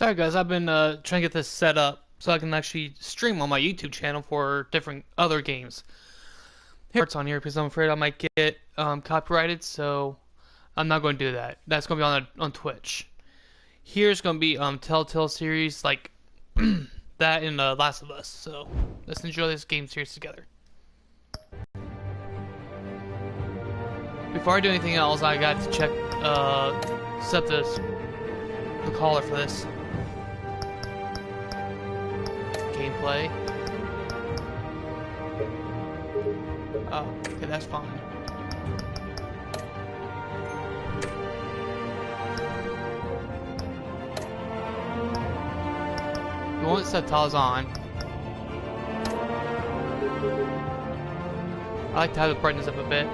Sorry guys, I've been trying to get this set up so I can actually stream on my YouTube channel for different other games. Here's on here because I'm afraid I might get copyrighted, so I'm not going to do that. That's going to be on Twitch. Here's going to be Telltale series like that in Last of Us. So let's enjoy this game series together. Before I do anything else, I got to check set the caller for this. Gameplay. Oh, okay, that's fine. We won't set tiles on. I like to have the brightness up a bit.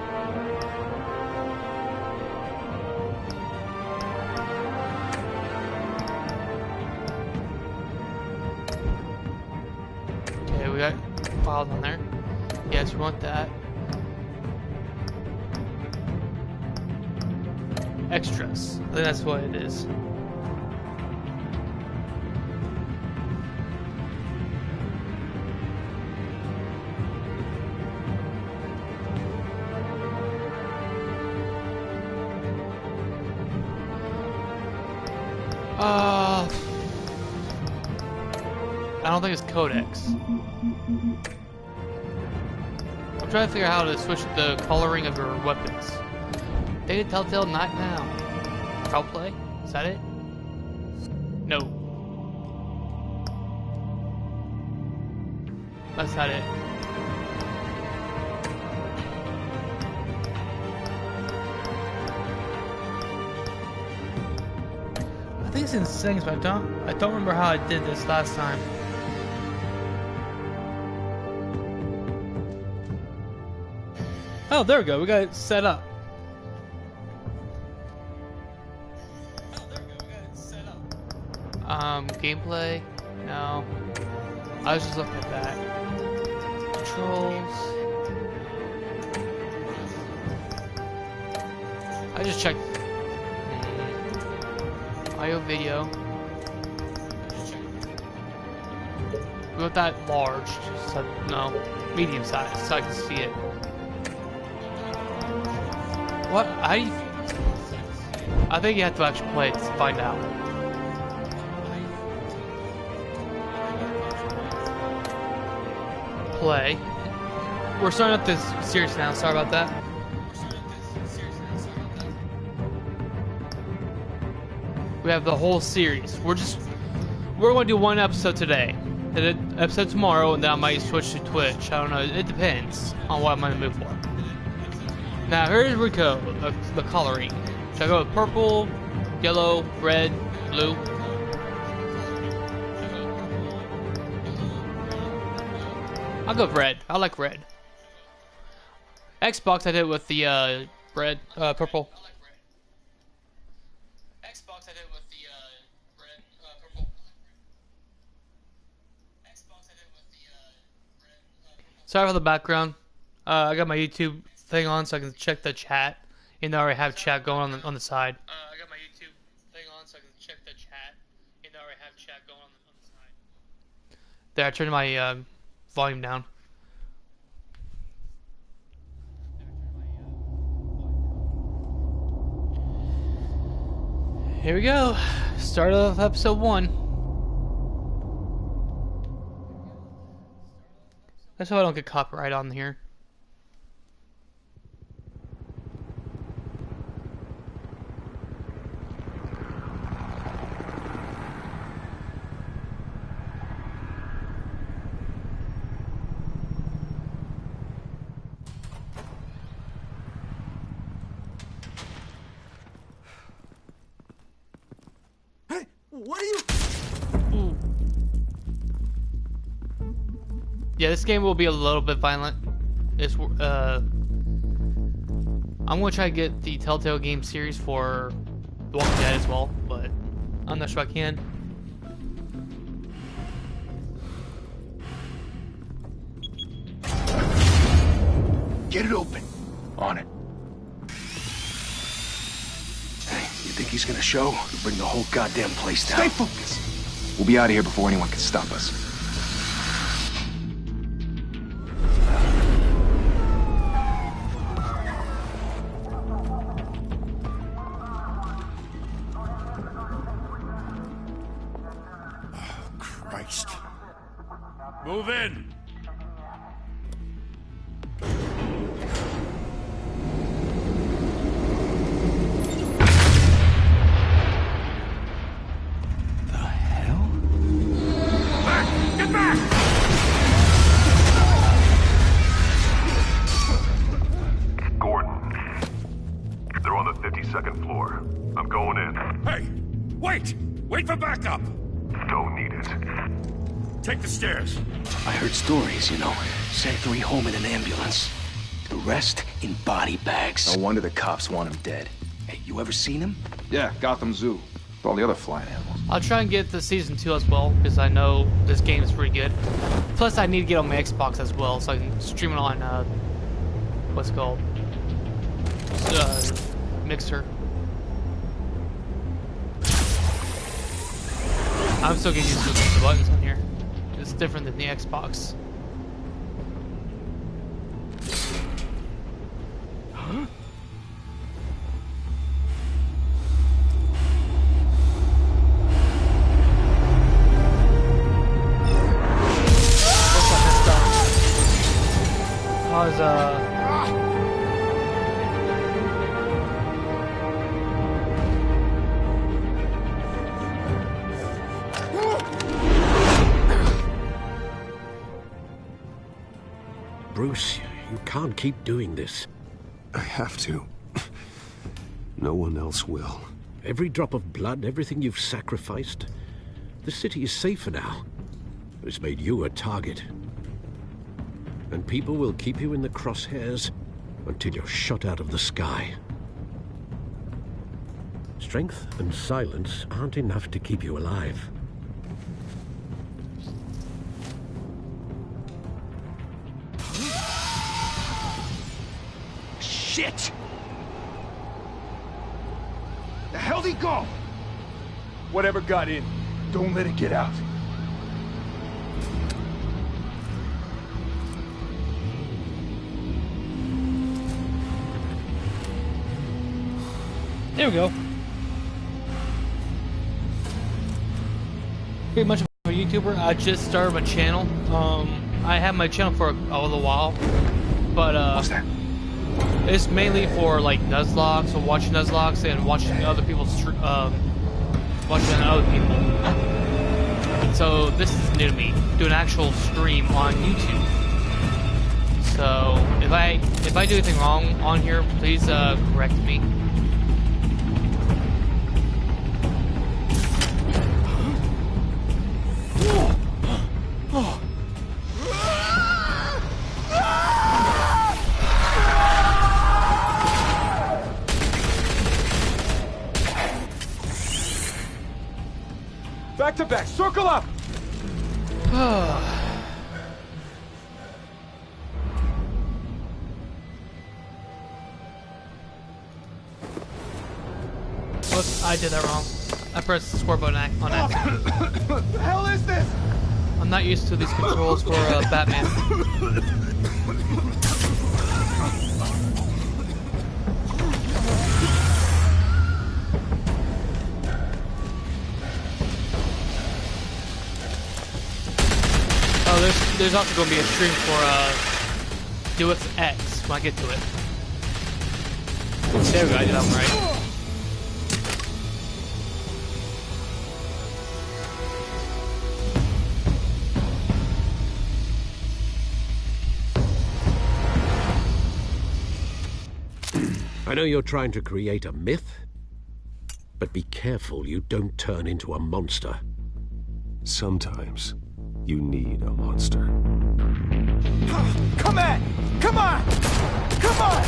Okay, we got files on there. Yes, we want that. Extras. I think that's what it is. I don't think it's Codex. I'm trying to figure out how to switch the coloring of your weapons. Data Telltale, not now. Crowd play? Is that it? No. That's not it. I think it's in settings, but I don't remember how I did this last time. Oh, there we go. We got it set up. Gameplay? No. I was just looking at that. Controls. I just checked. Audio video. We want that large. So, no. Medium size, so I can see it. What? I think you have to actually play it to find out. Play. We're starting up this series now. Sorry about that. We have the whole series. We're going to do one episode today, an episode tomorrow, and then I might switch to Twitch. I don't know. It depends on what I'm going to move for. Now here's Rico, the coloring. Should I go with purple, yellow, red, blue? I'll go with red. I like red. Xbox I did with the red, purple. Xbox I did with the red, purple. Xbox I did with the red, purple. Sorry for the background. I got my YouTube thing on so I can check the chat. You know, I already have chat going on the side. I got my YouTube thing on so I can check the chat. You know, I already have chat going on the side. There, I turned my volume down. Here we go. Start of episode 1. That's how I don't get copyright on here. What are you? Ooh. Yeah, this game will be a little bit violent. I'm gonna try to get the Telltale game series for The Walking Dead as well, but I'm not sure I can. Get it open. On it. Hey, you think he's gonna show? He'll bring the whole goddamn place down. Stay focused. We'll be out of here before anyone can stop us. Christ. Move in! The hell? Back! Get back! Gordon. They're on the 52nd floor. I'm going in. Hey! Wait! Wait for backup! Don't need it. Take the stairs. I heard stories, you know. Sent 3 home in an ambulance. The rest in body bags. No wonder the cops want him dead. Hey, you ever seen him? Yeah, Gotham Zoo. With all the other flying animals. I'll try and get the season 2 as well, because I know this game is pretty good. Plus, I need to get on my Xbox as well, so I can stream it on, what's it called? Mixer. I'm still getting used to the buttons on here. It's different than the Xbox. Bruce, you can't keep doing this. I have to. No one else will. Every drop of blood, everything you've sacrificed. The city is safer now. It's made you a target. And people will keep you in the crosshairs until you're shot out of the sky. Strength and silence aren't enough to keep you alive. Shit! The hell'd he go? Whatever got in, don't let it get out. There we go. Pretty much of a YouTuber. I just started my channel. I had my channel for a little while, but What's that? it's mainly for like Nuzlocke, so watching Nuzlocke and watching other people's watching other people. So this is new to me, do an actual stream on YouTube. So if I do anything wrong on here, please correct me. Back to back, circle up! Whoops, I did that wrong. I pressed the square button on accident. What the hell is this? I'm not used to these controls for Batman. Oh, there's also going to be a stream for Do It's X when I get to it. There we go, I did that one right. I know you're trying to create a myth, but be careful you don't turn into a monster. Sometimes you need a monster. Come on! Come on! Come on!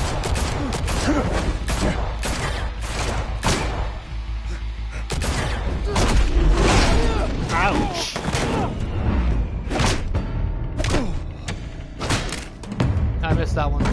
Ouch! I missed that one.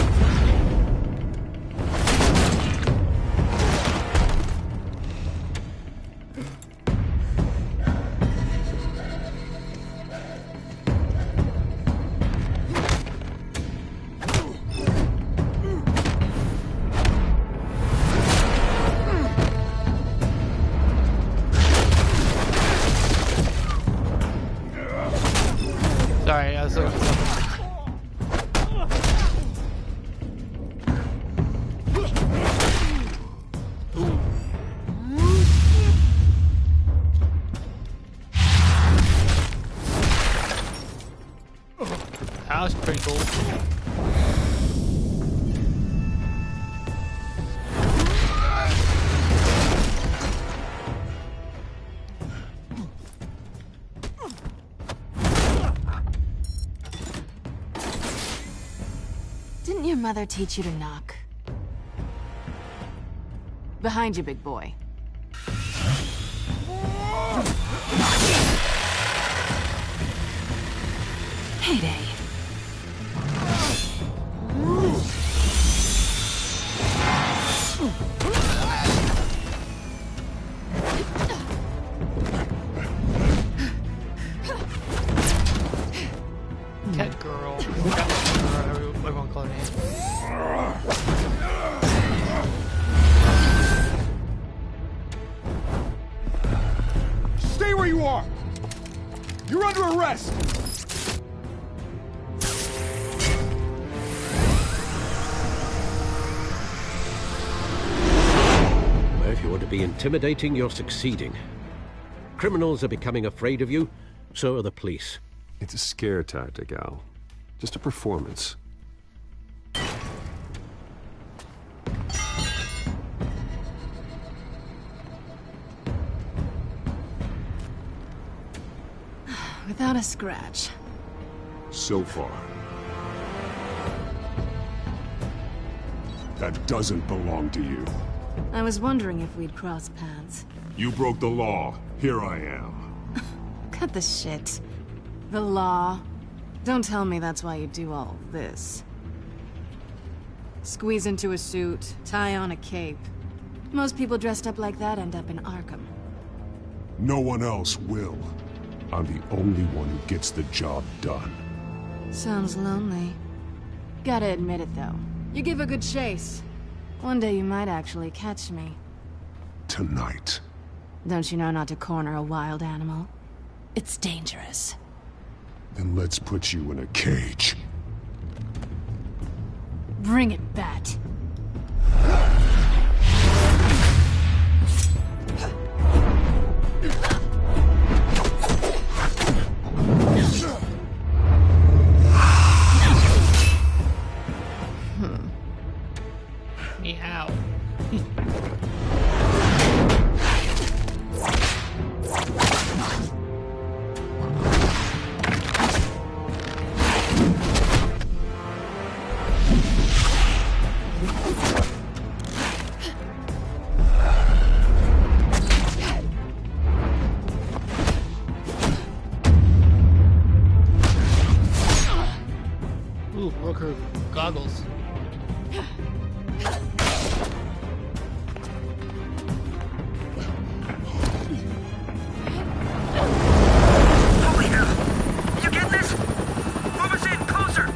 Sorry, I was looking for something. That was pretty cool. Didn't your mother teach you to knock? Behind you, big boy. Heyday. Cat girl. Catwoman, or everyone call her name. Stay where you are! You're under arrest! Well, if you want to be intimidating, you're succeeding. Criminals are becoming afraid of you, so are the police. It's a scare tactic, Al. Just a performance. Without a scratch. So far. That doesn't belong to you. I was wondering if we'd cross paths. You broke the law. Here I am. Cut the shit. The law. Don't tell me that's why you do all this. Squeeze into a suit, tie on a cape. Most people dressed up like that end up in Arkham. No one else will. I'm the only one who gets the job done. Sounds lonely. Gotta admit it, though. You give a good chase. One day you might actually catch me. Tonight. Don't you know not to corner a wild animal? It's dangerous. Then let's put you in a cage. Bring it, Bat. Meow. Ooh, broke her goggles. Holy hell! You get this? Move us in, closer!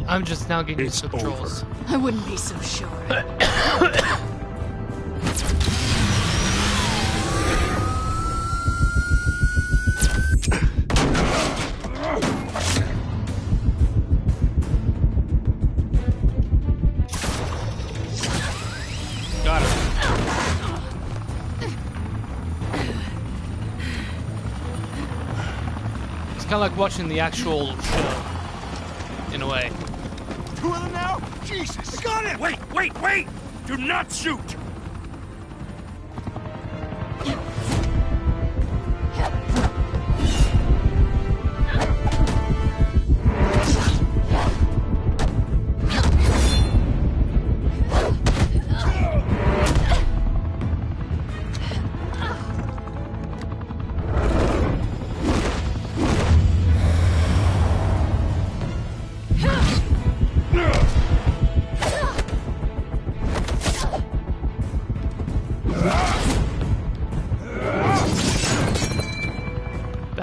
I'm just now getting used to the It's controls. over. I wouldn't be so sure. Got it. It's kind of like watching the actual show, in a way. Two of them now? Jesus! I got him! Wait! Do not shoot!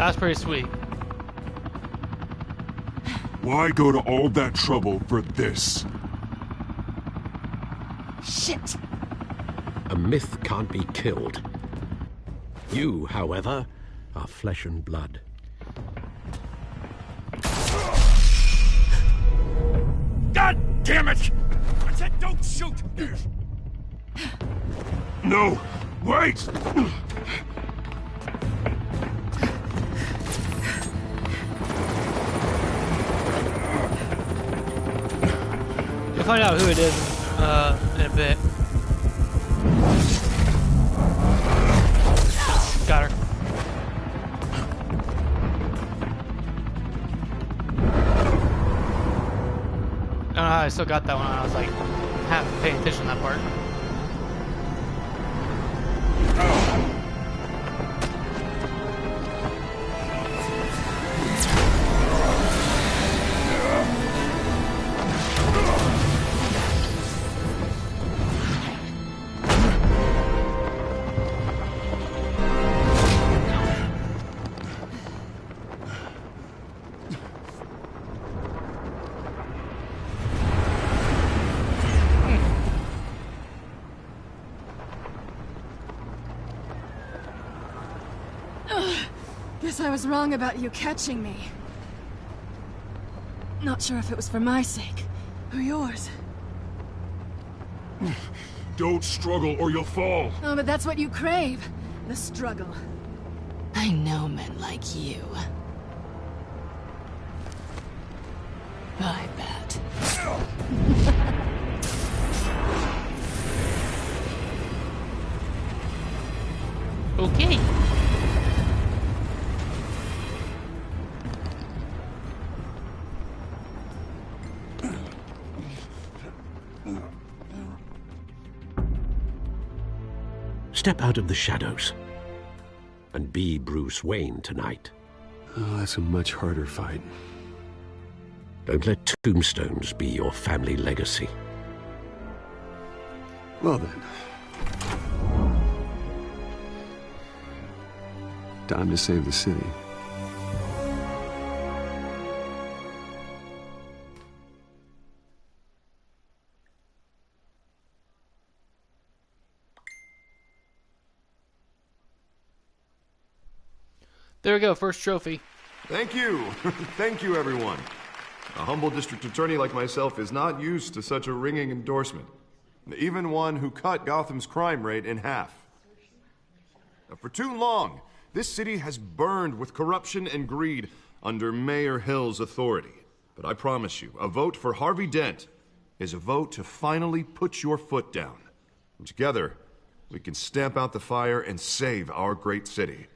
That's pretty sweet. Why go to all that trouble for this? Shit! A myth can't be killed. You, however, are flesh and blood. God damn it! I said don't shoot! No! Wait! You'll find out who it is in a bit. Got her. I don't know how I still got that one. I was like half paying attention to that part. Guess I was wrong about you catching me. Not sure if it was for my sake, or yours. Don't struggle or you'll fall. Oh, but that's what you crave. The struggle. I know men like you. I bet. Okay. Step out of the shadows and be Bruce Wayne tonight. Oh, that's a much harder fight. Don't let tombstones be your family legacy. Well then. Time to save the city. There we go, first trophy. Thank you. Thank you, everyone. A humble district attorney like myself is not used to such a ringing endorsement. Even one who cut Gotham's crime rate in half. For too long, this city has burned with corruption and greed under Mayor Hill's authority. But I promise you, a vote for Harvey Dent is a vote to finally put your foot down. And together, we can stamp out the fire and save our great city.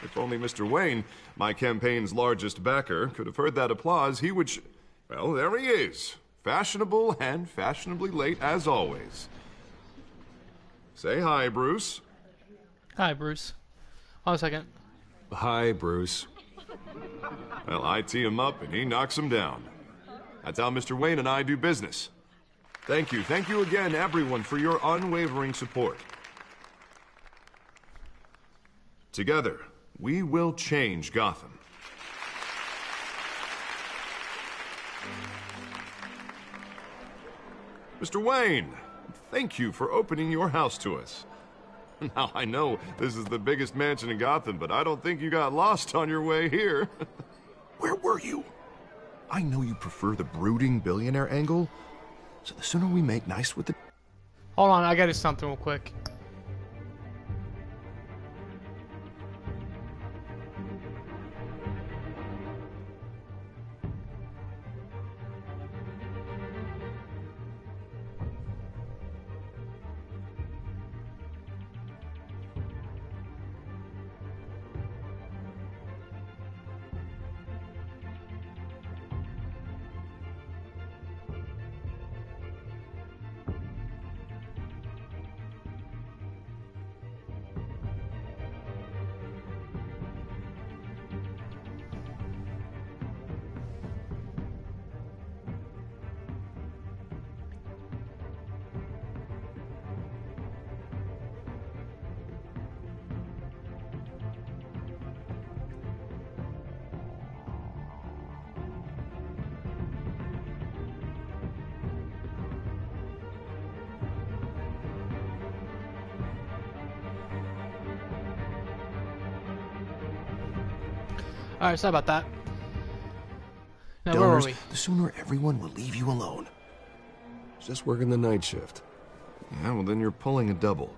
If only Mr. Wayne, my campaign's largest backer, could have heard that applause, he would well, there he is. Fashionable and fashionably late as always. Say hi, Bruce. Hi, Bruce. Hold on a second. Hi, Bruce. Well, I tee him up and he knocks him down. That's how Mr. Wayne and I do business. Thank you. Thank you again, everyone, for your unwavering support. Together, we will change Gotham. Mr. Wayne, thank you for opening your house to us. Now, I know this is the biggest mansion in Gotham, but I don't think you got lost on your way here. Where were you? I know you prefer the brooding billionaire angle, so the sooner we make nice with the... Hold on, I gotta do something real quick. Alright, sorry about that. Now, where were Donors, we? the sooner everyone will leave you alone. Just working the night shift. Yeah, well then you're pulling a double.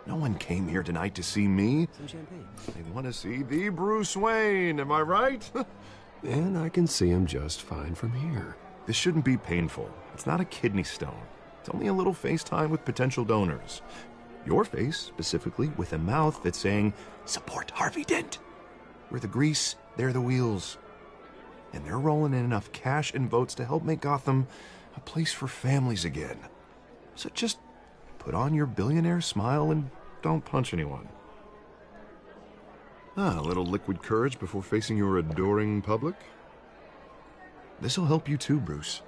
No one came here tonight to see me. Some champagne. They want to see the Bruce Wayne, am I right? And I can see him just fine from here. This shouldn't be painful. It's not a kidney stone. It's only a little FaceTime with potential donors. Your face, specifically, with a mouth that's saying, support Harvey Dent. We're the grease, they're the wheels. And they're rolling in enough cash and votes to help make Gotham a place for families again. So just put on your billionaire smile and don't punch anyone. A little liquid courage before facing your adoring public. This'll help you too, Bruce.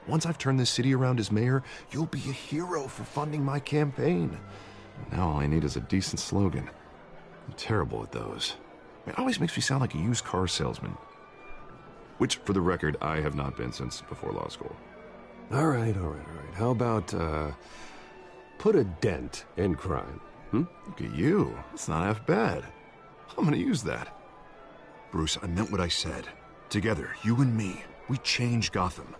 Once I've turned this city around as mayor, you'll be a hero for funding my campaign. Now all I need is a decent slogan. I'm terrible at those. It always makes me sound like a used car salesman. Which, for the record, I have not been since before law school. All right. How about, put a dent in crime? Look at you. It's not half bad. I'm gonna use that. Bruce, I meant what I said. Together, you and me, we change Gotham.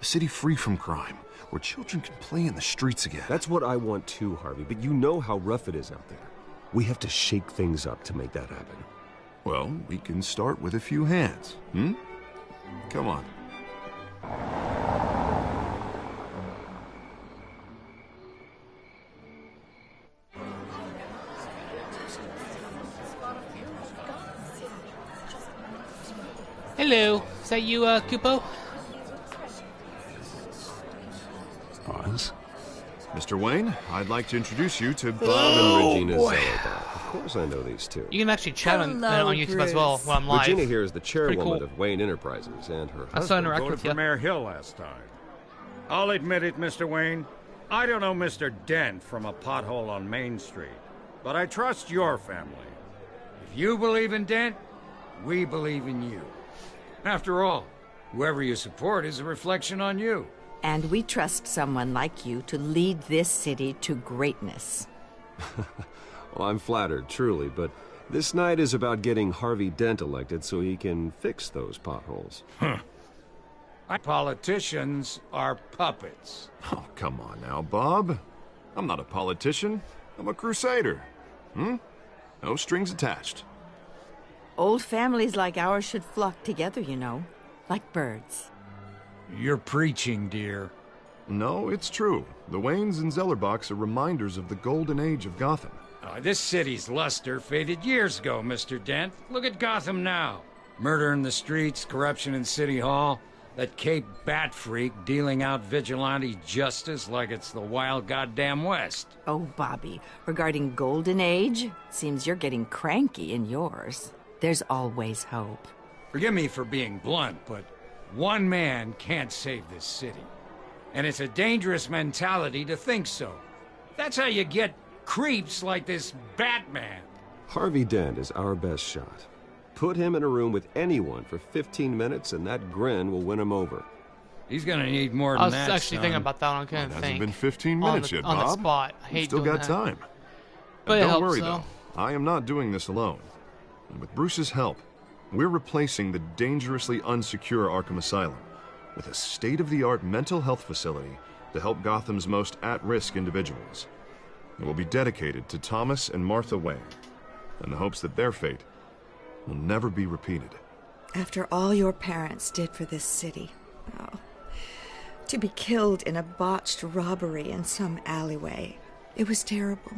A city free from crime, where children can play in the streets again. That's what I want too, Harvey, but you know how rough it is out there. We have to shake things up to make that happen. Well, we can start with a few hands, Come on. Hello, is that you, Kupo? Oz? Mr. Wayne, I'd like to introduce you to Bob And and Regina Zellerbach. Of course I know these two. You can actually chat on Hello, YouTube as well Bruce. when I'm live. Regina here is the chairwoman cool. of Wayne Enterprises, and her I still husband... interact Voted with for you. Mayor Hill last time. I'll admit it, Mr. Wayne. I don't know Mr. Dent from a pothole on Main Street, but I trust your family. If you believe in Dent, we believe in you. After all, whoever you support is a reflection on you. And we trust someone like you to lead this city to greatness. Well, I'm flattered, truly, but this night is about getting Harvey Dent elected so he can fix those potholes. Politicians are puppets. Oh, come on now, Bob. I'm not a politician. I'm a crusader. No strings attached. Old families like ours should flock together, you know, like birds. You're preaching, dear. No, it's true. The Waynes and Zellerbachs are reminders of the golden age of Gotham. This city's luster faded years ago, Mr. Dent. Look at Gotham now. Murder in the streets, corruption in City Hall, that Cape Bat freak dealing out vigilante justice like it's the wild goddamn West. Oh, Bobby, regarding Golden Age, seems you're getting cranky in yours. There's always hope. Forgive me for being blunt, but one man can't save this city. And it's a dangerous mentality to think so. That's how you get creeps like this Batman. Harvey Dent is our best shot. Put him in a room with anyone for 15 minutes and that grin will win him over. He's gonna need more than I was that, actually thinking about that one. I couldn't It hasn't think. been 15 on minutes the, yet, on Bob. the spot. I We've hate still doing got that. time. But it Don't helps, worry, though. though. I am not doing this alone. And with Bruce's help, we're replacing the dangerously unsecure Arkham Asylum with a state-of-the-art mental health facility to help Gotham's most at-risk individuals. It will be dedicated to Thomas and Martha Wayne, in the hopes that their fate will never be repeated. After all your parents did for this city, to be killed in a botched robbery in some alleyway, it was terrible.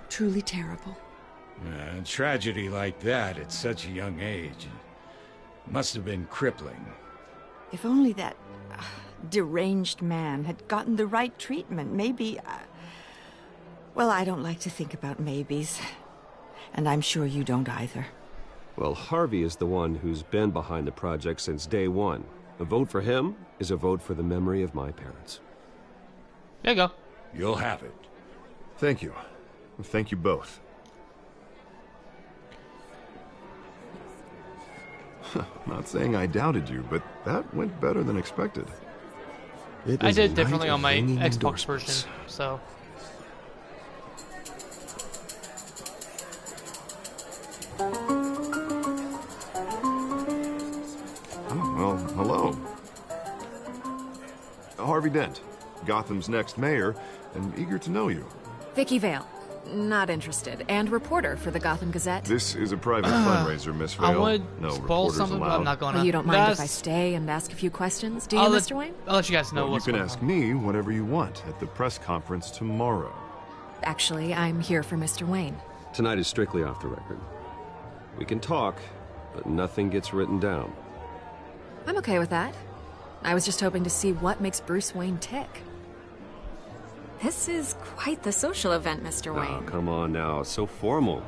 Truly terrible. A tragedy like that at such a young age must have been crippling. If only that deranged man had gotten the right treatment, maybe... well, I don't like to think about maybes. And I'm sure you don't either. Well, Harvey is the one who's been behind the project since day one. A vote for him is a vote for the memory of my parents. There you go. You'll have it. Thank you. Thank you both. Not saying I doubted you, but that went better than expected. I did differently on my Xbox version, so... Harvey Dent, Gotham's next mayor, and eager to know you. Vicky Vale. Not interested. And reporter for the Gotham Gazette. This is a private fundraiser, Miss Vale. I would no spoil reporters something, allowed. but I'm not gonna. Well, you don't mind if I stay and ask a few questions, do you, Mr. Wayne? I'll let you guys know Well, you what's can going ask on. me whatever you want at the press conference tomorrow. Actually, I'm here for Mr. Wayne. Tonight is strictly off the record. We can talk, but nothing gets written down. I'm okay with that. I was just hoping to see what makes Bruce Wayne tick. This is quite the social event, Mr. Oh, Wayne. come on now. It's so formal.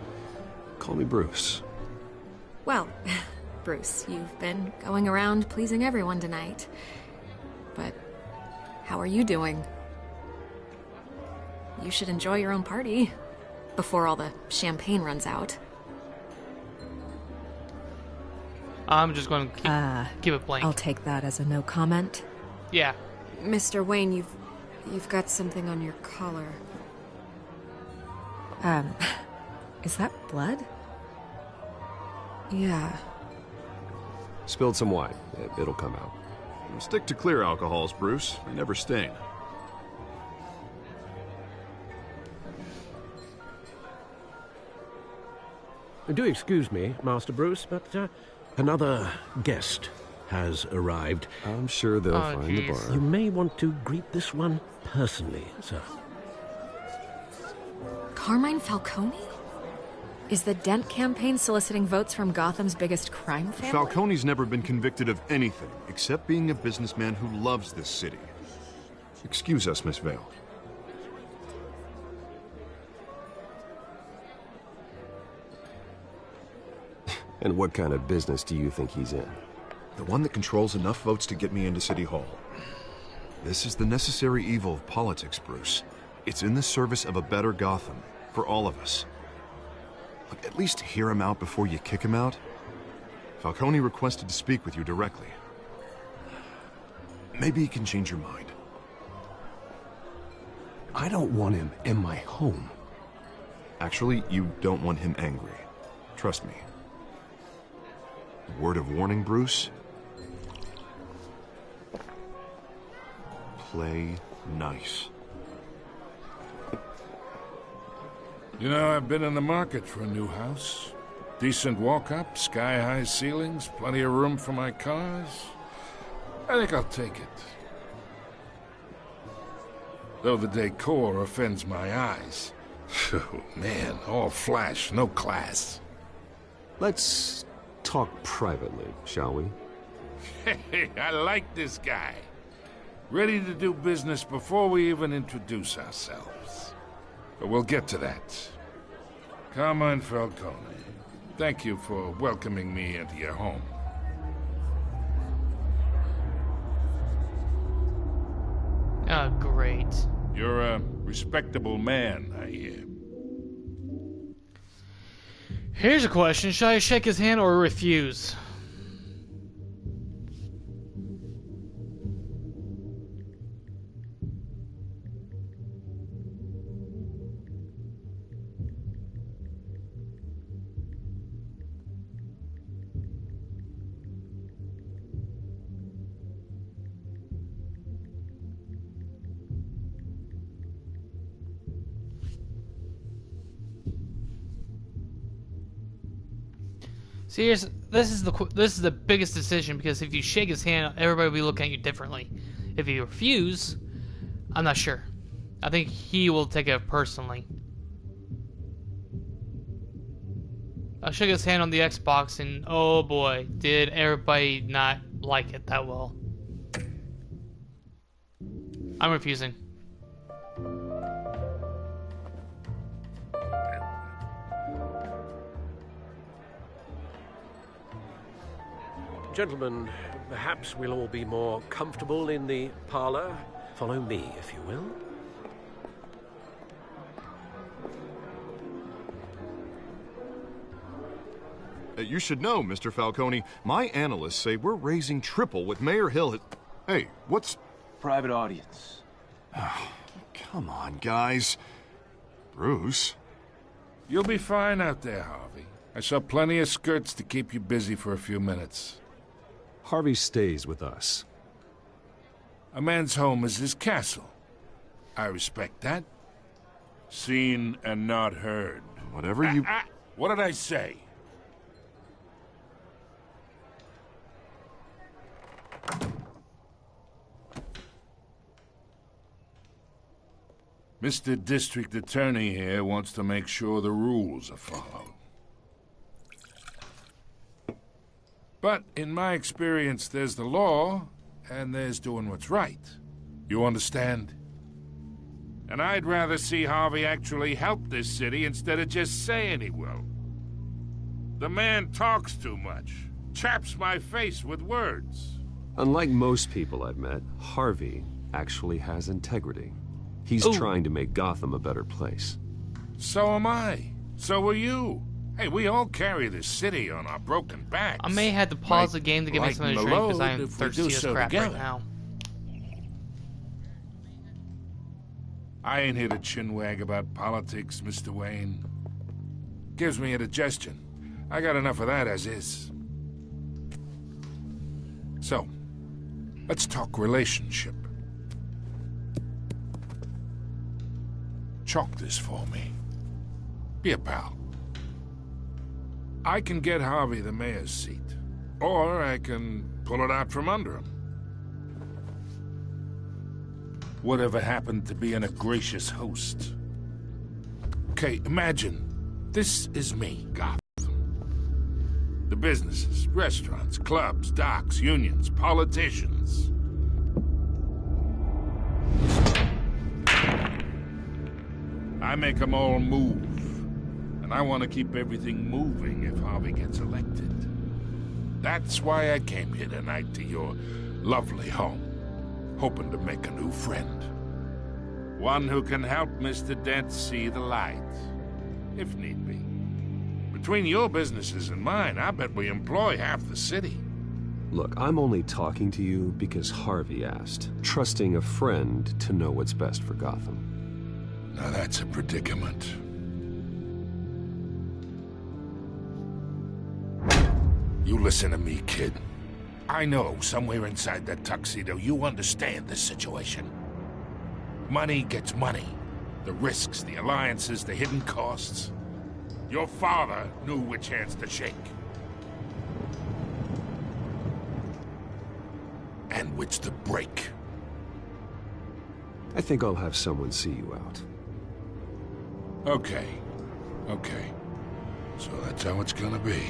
Call me Bruce. Well, Bruce, you've been going around pleasing everyone tonight. But how are you doing? You should enjoy your own party before all the champagne runs out. I'm just going to keep it blank. I'll take that as a no comment. Yeah. Mr. Wayne, you've got something on your collar. Is that blood? Yeah. Spilled some wine. It'll come out. Stick to clear alcohols, Bruce. They never stain. Do excuse me, Master Bruce, but another guest has arrived. I'm sure they'll find the bar. You may want to greet this one personally, sir. Carmine Falcone? Is the Dent campaign soliciting votes from Gotham's biggest crime family? Falcone's never been convicted of anything except being a businessman who loves this city. Excuse us, Miss Vale. And what kind of business do you think he's in? The one that controls enough votes to get me into City Hall. This is the necessary evil of politics, Bruce. It's in the service of a better Gotham, for all of us. Look, at least hear him out before you kick him out. Falcone requested to speak with you directly. Maybe he can change your mind. I don't want him in my home. Actually, you don't want him angry. Trust me. Word of warning, Bruce? Play nice. You know, I've been in the market for a new house. Decent walk-up, sky-high ceilings, plenty of room for my cars. I think I'll take it. Though the decor offends my eyes. Oh, man, all flash, no class. Let's talk privately, shall we? Hey, I like this guy. Ready to do business before we even introduce ourselves. But we'll get to that. Carmine Falcone, thank you for welcoming me into your home. Oh, great. You're a respectable man, I hear. Here's a question. Should I shake his hand or refuse? See, this is the biggest decision, because if you shake his hand, everybody will be looking at you differently. If you refuse, I'm not sure. I think he will take it personally. I shook his hand on the Xbox, and oh boy, did everybody not like it that well. I'm refusing. Gentlemen, perhaps we'll all be more comfortable in the parlor. Follow me, if you will. You should know, Mr. Falcone, my analysts say we're raising triple with Mayor Hill. Hey, what's... Private audience. Oh, come on, guys. Bruce? You'll be fine out there, Harvey. I saw plenty of skirts to keep you busy for a few minutes. Harvey stays with us. A man's home is his castle. I respect that. Seen and not heard. Whatever you... What did I say? Mr. District Attorney here wants to make sure the rules are followed. But in my experience, there's the law, and there's doing what's right. You understand? And I'd rather see Harvey actually help this city instead of just saying he will. The man talks too much, chaps my face with words. Unlike most people I've met, Harvey actually has integrity. He's trying to make Gotham a better place. So am I. So are you. Hey, we all carry this city on our broken backs. I may have to pause the game to get me something to drink because I am thirsty as crap right now. I ain't here to chinwag about politics, Mr. Wayne. Gives me indigestion. I got enough of that as is. So, let's talk relationship. Chalk this for me. Be a pal. I can get Harvey the mayor's seat, or I can pull it out from under him. Whatever happened to being a gracious host? Okay, imagine, this is me, Gotham. The businesses, restaurants, clubs, docks, unions, politicians. I make them all move. And I want to keep everything moving if Harvey gets elected. That's why I came here tonight to your lovely home, hoping to make a new friend. One who can help Mr. Dent see the light, if need be. Between your businesses and mine, I bet we employ half the city. Look, I'm only talking to you because Harvey asked, trusting a friend to know what's best for Gotham. Now that's a predicament. You listen to me, kid. I know somewhere inside that tuxedo you understand this situation. Money gets money. The risks, the alliances, the hidden costs. Your father knew which hands to shake. And which to break. I think I'll have someone see you out. Okay. So that's how it's gonna be.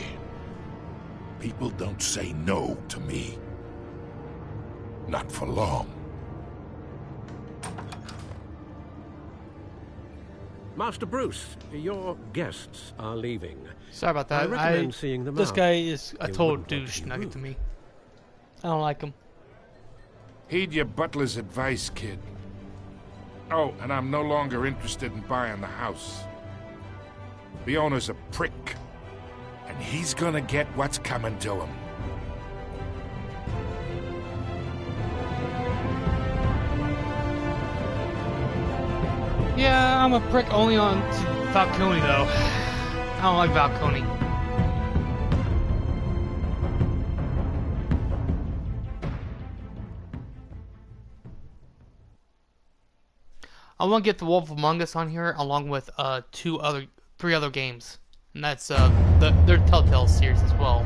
People don't say no to me. Not for long. Master Bruce, your guests are leaving. Sorry about that. I recommend seeing them This out. guy is a They total wouldn't want douche you nugget moved. to me. I don't like him. Heed your butler's advice, kid. Oh, and I'm no longer interested in buying the house. The owner's a prick. And he's gonna get what's coming to him. Yeah, I'm a prick only on Falcone, though. I don't like Falcone. I want to get The Wolf Among Us on here, along with three other games. And that's their Telltale series as well.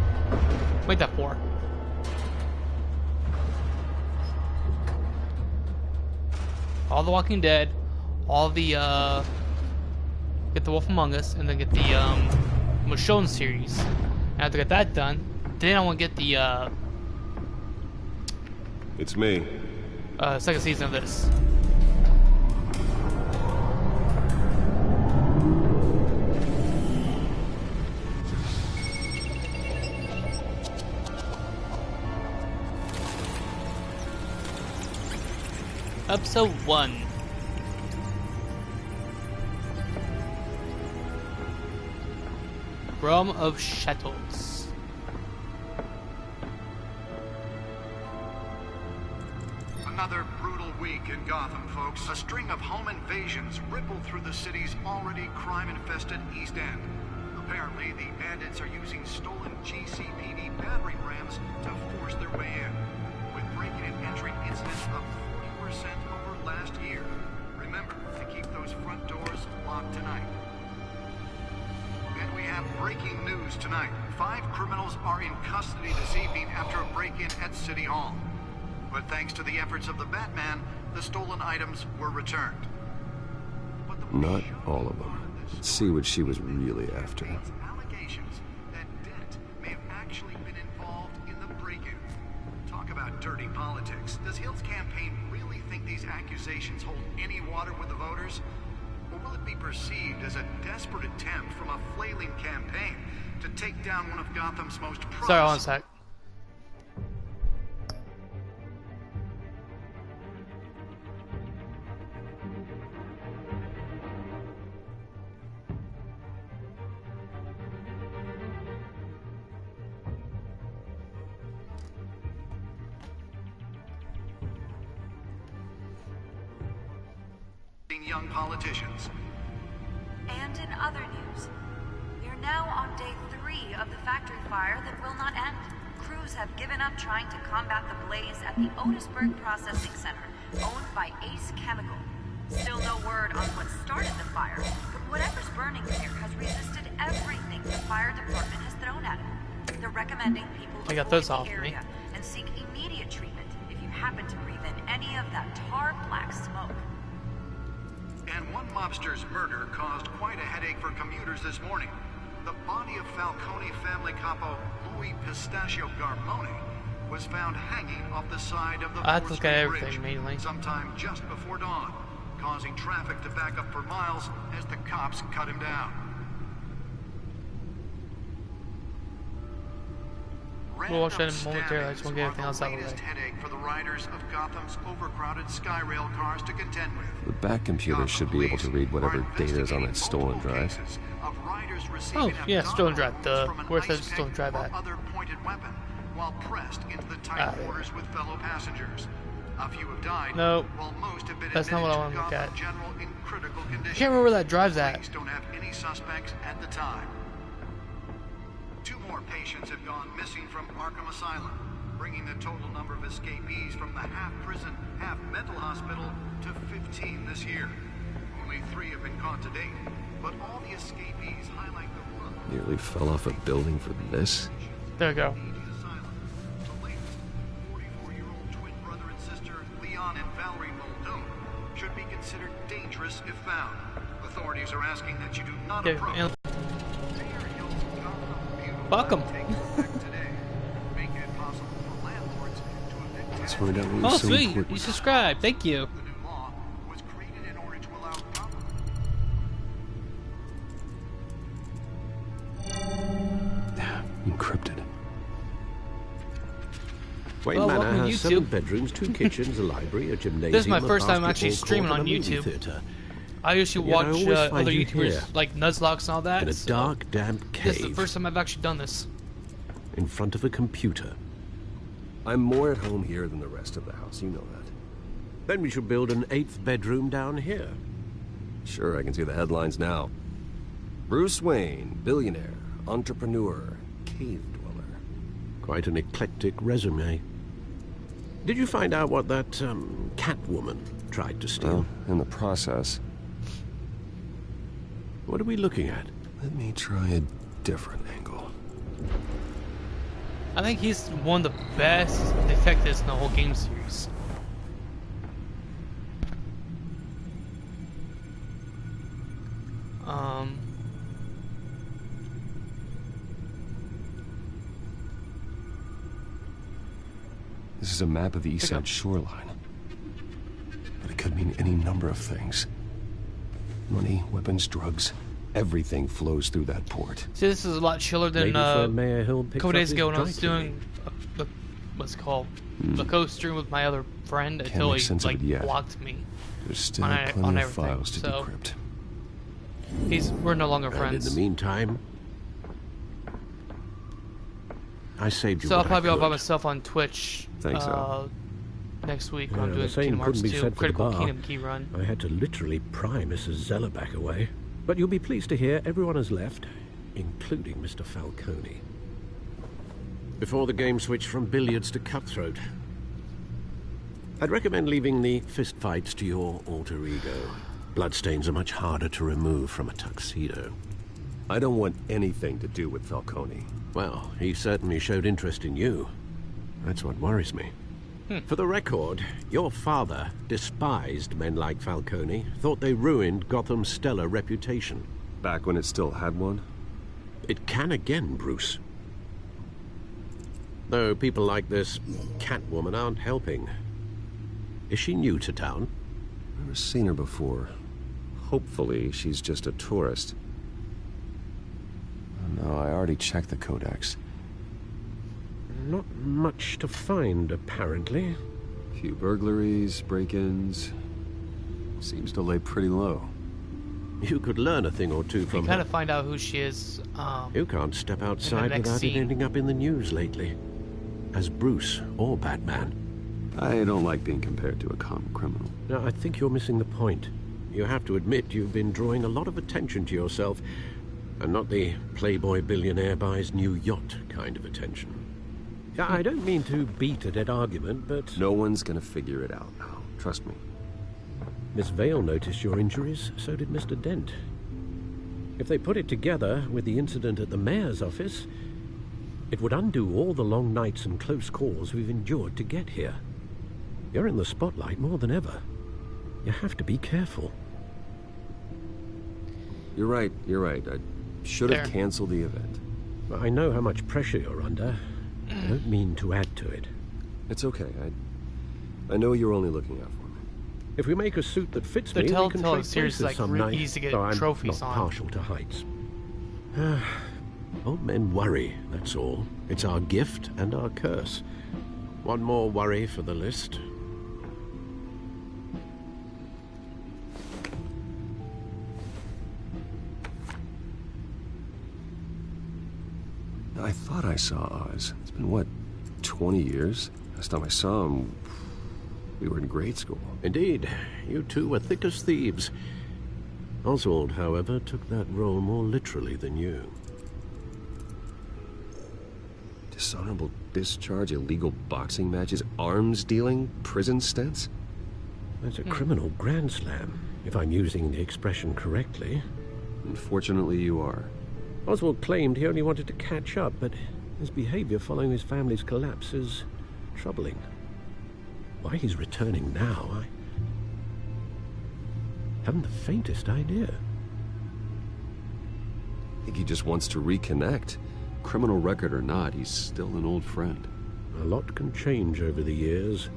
Make that 4. All the Walking Dead, all the get the Wolf Among Us, and then get the Michonne series. And after I get that done, then I want to get the It's me. second season of this. Episode 1. Realm of Shadows. Another brutal week in Gotham, folks. A string of home invasions rippled through the city's already crime-infested East End. Apparently, the bandits are using stolen GCPD battering rams to force their way in, with breaking and entering incidents of over last year. Remember to keep those front doors locked tonight. And we have breaking news tonight. 5 criminals are in custody this evening after a break-in at City Hall. But thanks to the efforts of the Batman, the stolen items were returned. Not all of them. Let's see what she was really after. Allegations that Dent may have actually been involved in the break-in. Talk about dirty politics. Does Hill's campaign really think these accusations hold any water with the voters? Or will it be perceived as a desperate attempt from a flailing campaign to take down one of Gotham's most promising... Sorry, one sec. young politicians. And in other news, we are now on day 3 of the factory fire that will not end. Crews have given up trying to combat the blaze at the Otisburg Processing Center, owned by Ace Chemical. Still no word on what started the fire, but whatever's burning there has resisted everything the fire department has thrown at it. They're recommending people I got avoid this off the me. area and seek immediate treatment if you happen to breathe in any of that tar black smoke. And one mobster's murder caused quite a headache for commuters this morning. The body of Falcone family capo Louis Pistachio Garmone was found hanging off the side of the I have to 4th look at Street everything Bridge mainly. sometime just before dawn, causing traffic to back up for miles as the cops cut him down. We'll watch that in momentarily. I just want to get everything else out of the way. Headache for the riders of Gotham's overcrowded Skyrail cars to contend with. The back computer should be able to read whatever data is on that stolen drive. Oh, yeah, stolen drive. Where's that stolen drive at? Other pointed weapon while pressed into the tight quarters with fellow passengers. A few have died. No, while most have been that's not what I want to look Gotham at. General in critical condition. I can't remember where that drive's at. Police don't have any suspects at the time. 2 more patients have gone missing from Arkham Asylum, bringing the total number of escapees from the half-prison, half-mental hospital to 15 this year. Only 3 have been caught to date, but all the escapees highlight the run. Nearly fell off a building for this. There we go. The latest, 44-year-old twin brother and sister Leon and Valerie Muldoon should be considered dangerous if found. Authorities are asking that you do not Yeah, approach. and fuck 'em. Let's find out what Oh, was so sweet. important. You subscribed. Thank you. Encrypted. Wayne Well, Manor welcome to has 7 YouTube. bedrooms, 2 kitchens, a library, a gymnasium. This is my a first time basketball actually streaming court, on and a movie YouTube. theater. I usually Yet I watch always find other you YouTubers here, like Nuzlocke and all that. in a so dark, damp this is the cave first time I've actually done this. in front of a computer. I'm more at home here than the rest of the house, you know that. Then we should build an 8th bedroom down here. Sure, I can see the headlines now. Bruce Wayne, billionaire, entrepreneur, cave dweller. Quite an eclectic resume. Did you find out what that Catwoman tried to steal? Well, in the process. What are we looking at? Let me try a different angle. I think he's one of the best detectives in the whole game series. This is a map of the east side shoreline. But it could mean any number of things. Money, weapons, drugs, everything flows through that port. See, this is a lot chiller than Maybe Mayor Hill picked a couple up days his ago when I was dry doing what's it called the co-stream with my other friend Can't until make he sense of like it yet. blocked me There's still on plenty of everything. files to So decrypt. we're no longer And in friends. the meantime, I saved you. So I'll what I probably be all by could. myself on Twitch Thanks, Al. next week Yeah, when I'm the doing same Kingdom Hearts couldn't be 2 said for the Critical bar. Kingdom Key Run. I had to literally pry Mrs. Zeller back away. But you'll be pleased to hear everyone has left, including Mr. Falcone. Before the game switched from billiards to cutthroat. I'd recommend leaving the fistfights to your alter ego. Bloodstains are much harder to remove from a tuxedo. I don't want anything to do with Falcone. Well, he certainly showed interest in you. That's what worries me. For the record, your father despised men like Falcone, thought they ruined Gotham's stellar reputation. Back when it still had one? It can again, Bruce. Though people like this Catwoman aren't helping. Is she new to town? Never seen her before. Hopefully, she's just a tourist. No, I already checked the codex. Not much to find, apparently. Few burglaries, break-ins. Seems to lay pretty low. You could learn a thing or two from You her. kind of find out who she is. You can't step outside next without it scene. ending up in the news lately. As Bruce or Batman. I don't like being compared to a common criminal. Now, I think you're missing the point. You have to admit you've been drawing a lot of attention to yourself, and not the playboy billionaire buys new yacht kind of attention. I don't mean to beat a dead argument, but... No one's gonna figure it out now. Trust me. Miss Vale noticed your injuries, so did Mr. Dent. If they put it together with the incident at the mayor's office, it would undo all the long nights and close calls we've endured to get here. You're in the spotlight more than ever. You have to be careful. You're right. I should have canceled the event. I know how much pressure you're under. I don't mean to add to it. It's okay. I know you're only looking out for me. If we make a suit that fits The me, we can Telltale trade series is places like some really night. easy to get Though I'm trophies not on. partial to heights. Old men worry, that's all. It's our gift and our curse. One more worry for the list. I thought I saw Oz. It's been, what, 20 years? Last time I saw him, we were in grade school. Indeed, you two were thick as thieves. Oswald, however, took that role more literally than you. Dishonorable discharge, illegal boxing matches, arms dealing, prison stints? That's a criminal grand slam, if I'm using the expression correctly. Unfortunately, you are. Oswald claimed he only wanted to catch up, but his behavior following his family's collapse is troubling. Why he's returning now, I haven't the faintest idea. I think he just wants to reconnect. Criminal record or not, he's still an old friend. A lot can change over the years.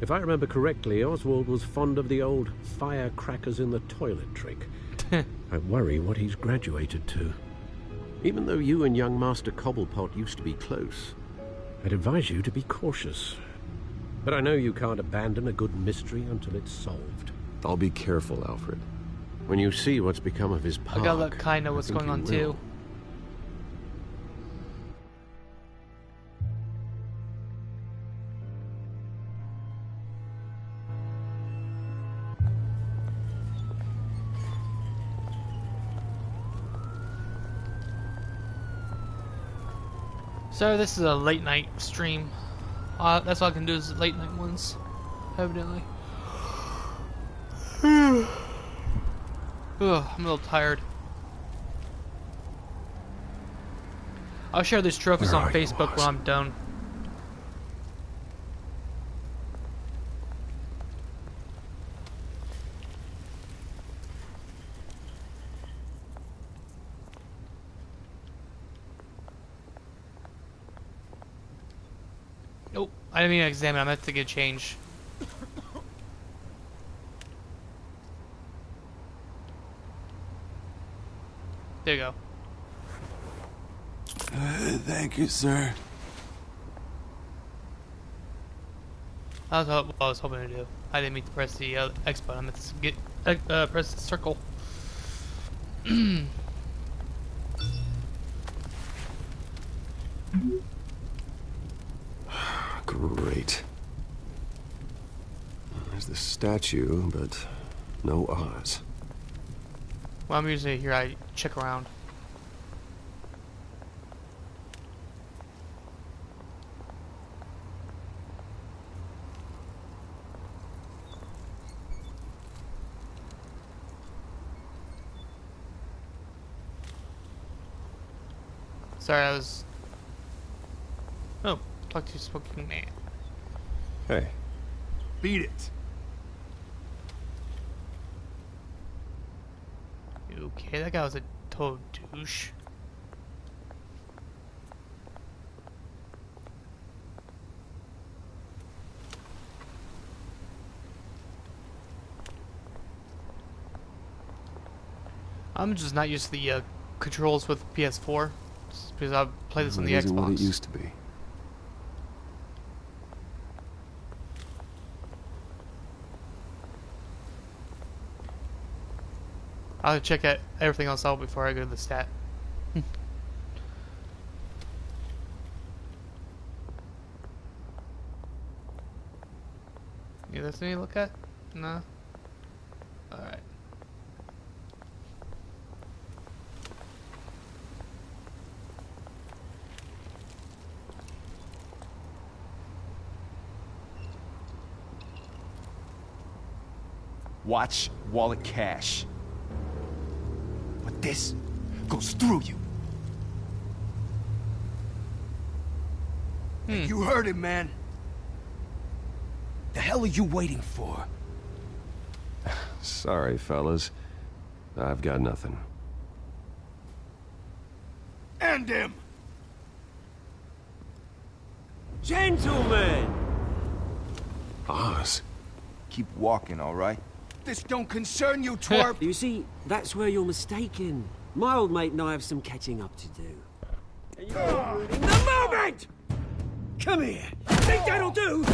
If I remember correctly, Oswald was fond of the old firecrackers in the toilet trick. I worry what he's graduated to. Even though you and young Master Cobblepot used to be close, I'd advise you to be cautious. But I know you can't abandon a good mystery until it's solved. I'll be careful, Alfred. When you see what's become of his I park, gotta let Kai know I what's think going you on will. too. So this is a late night stream. That's all I can do is late night ones, evidently. Ugh, I'm a little tired. I'll share these trophies Where on are you, Facebook Oz? when I'm done. Nope, I didn't mean to examine. I meant to get change. There you go. Thank you, sir. That's what I was hoping to do. I didn't mean to press the X button. I meant to get press the circle. Great. There's the statue, but no Oz. Well, I'm usually here. I check around. Sorry, I was... Oh, talk to smoking man. Hey. Beat it. Okay, that guy was a total douche. I'm just not used to the controls with PS4, just because I've played this on the It isn't Xbox. what it used to be. I'll check out everything else out before I go to the stat. Yeah, that's any to look at? No. Alright. Watch wallet cash. But this goes through you. Hey, you heard it, man. The hell are you waiting for? Sorry, fellas. I've got nothing. End him! Gentlemen! Oz. Keep walking, all right? This don't concern you, twerp! You see, that's where you're mistaken. My old mate and I have some catching up to do. And you're ruining the moment! Come here! Think that'll do?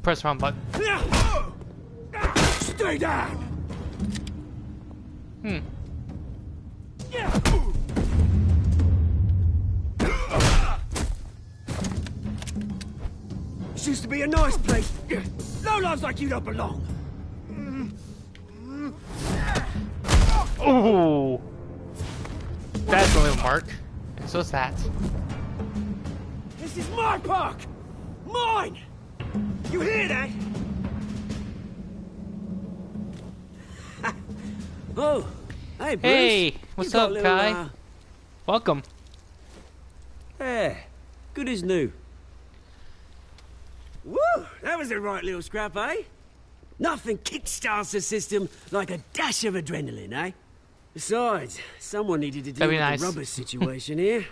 Press wrong button. Stay down! This used to be a nice place. Lowlifes like you don't belong. Oh, that's only a mark. And so is that. This is my park! Mine! You hear that? Oh, hey, Bruce. Hey, what's You got up, a little, Kai? Welcome. Yeah, good as new. Woo! That was a right little scrap, eh? Nothing kickstarts the system like a dash of adrenaline, eh? Besides, someone needed to deal That'd be with nice. the rubber situation here.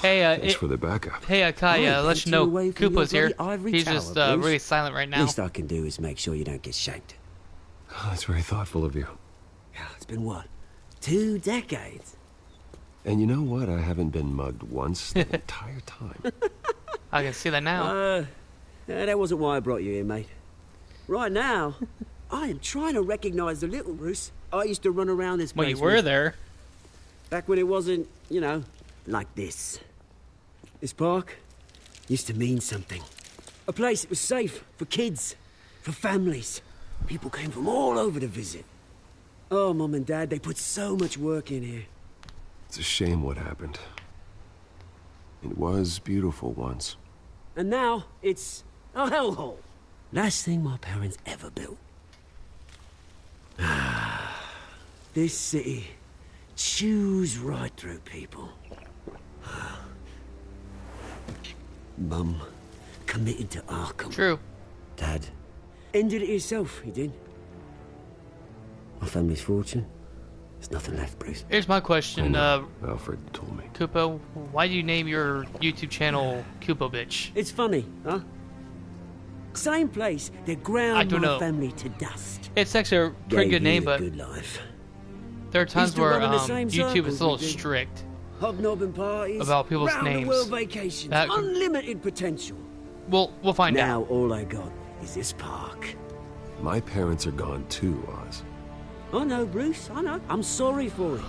Hey, Thanks for the backup. Hey, Kai, Right, let put you know away from Koopa's your here. bloody ivory He's tower, just Bruce. really silent right now. Least I can do is make sure you don't get shanked. Oh, that's very thoughtful of you. It's been what? 2 decades? And you know what? I haven't been mugged once the entire time. I can see that now. That wasn't why I brought you here, mate. Right now, I am trying to recognize the little Bruce I used to run around this Well, place you were with. there. Back when it wasn't, you know, like this. This park used to mean something. A place that was safe for kids, for families. People came from all over to visit. Oh, Mum and Dad, they put so much work in here. It's a shame what happened. It was beautiful once. And now, it's a hellhole. Last thing my parents ever built. This city chews right through people. Mum committed to Arkham. True. Dad ended it himself, he did. My family's fortune. There's nothing left, Bruce. Here's my question, Alfred told me. Koopa. Why do you name your YouTube channel Koopa Bitch? It's funny, huh? Same place that ground I don't my know. family to dust. It's actually a pretty Gave good name, you but a good life. there are times Used to where run in the same YouTube circles is a little we did. strict Hobnobbing parties, about people's round names. the world vacations, That- unlimited potential. We'll find out. Now all I got is this park. My parents are gone too, Oz. I know, Bruce, I know. I'm sorry for it.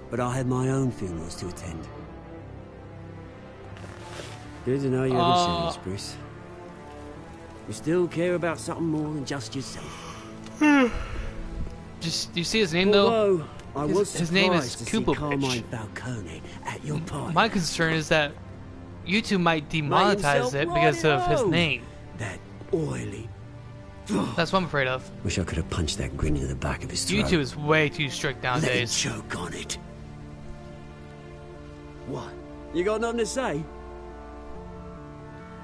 But I had my own funerals to attend. Good to know you haven't seen this, Bruce. You still care about something more than just yourself. Just, do you see his name, though? Although, I was His name is surprised to see Koopa Carmine Bitch. Falcone at your party. My concern is that YouTube might Made demonetize himself it right because at of his home. name. That oily, That's what I'm afraid of. Wish I could have punched that grin into the back of his throat. YouTube is way too strict Let him nowadays. choke on it. What? You got nothing to say?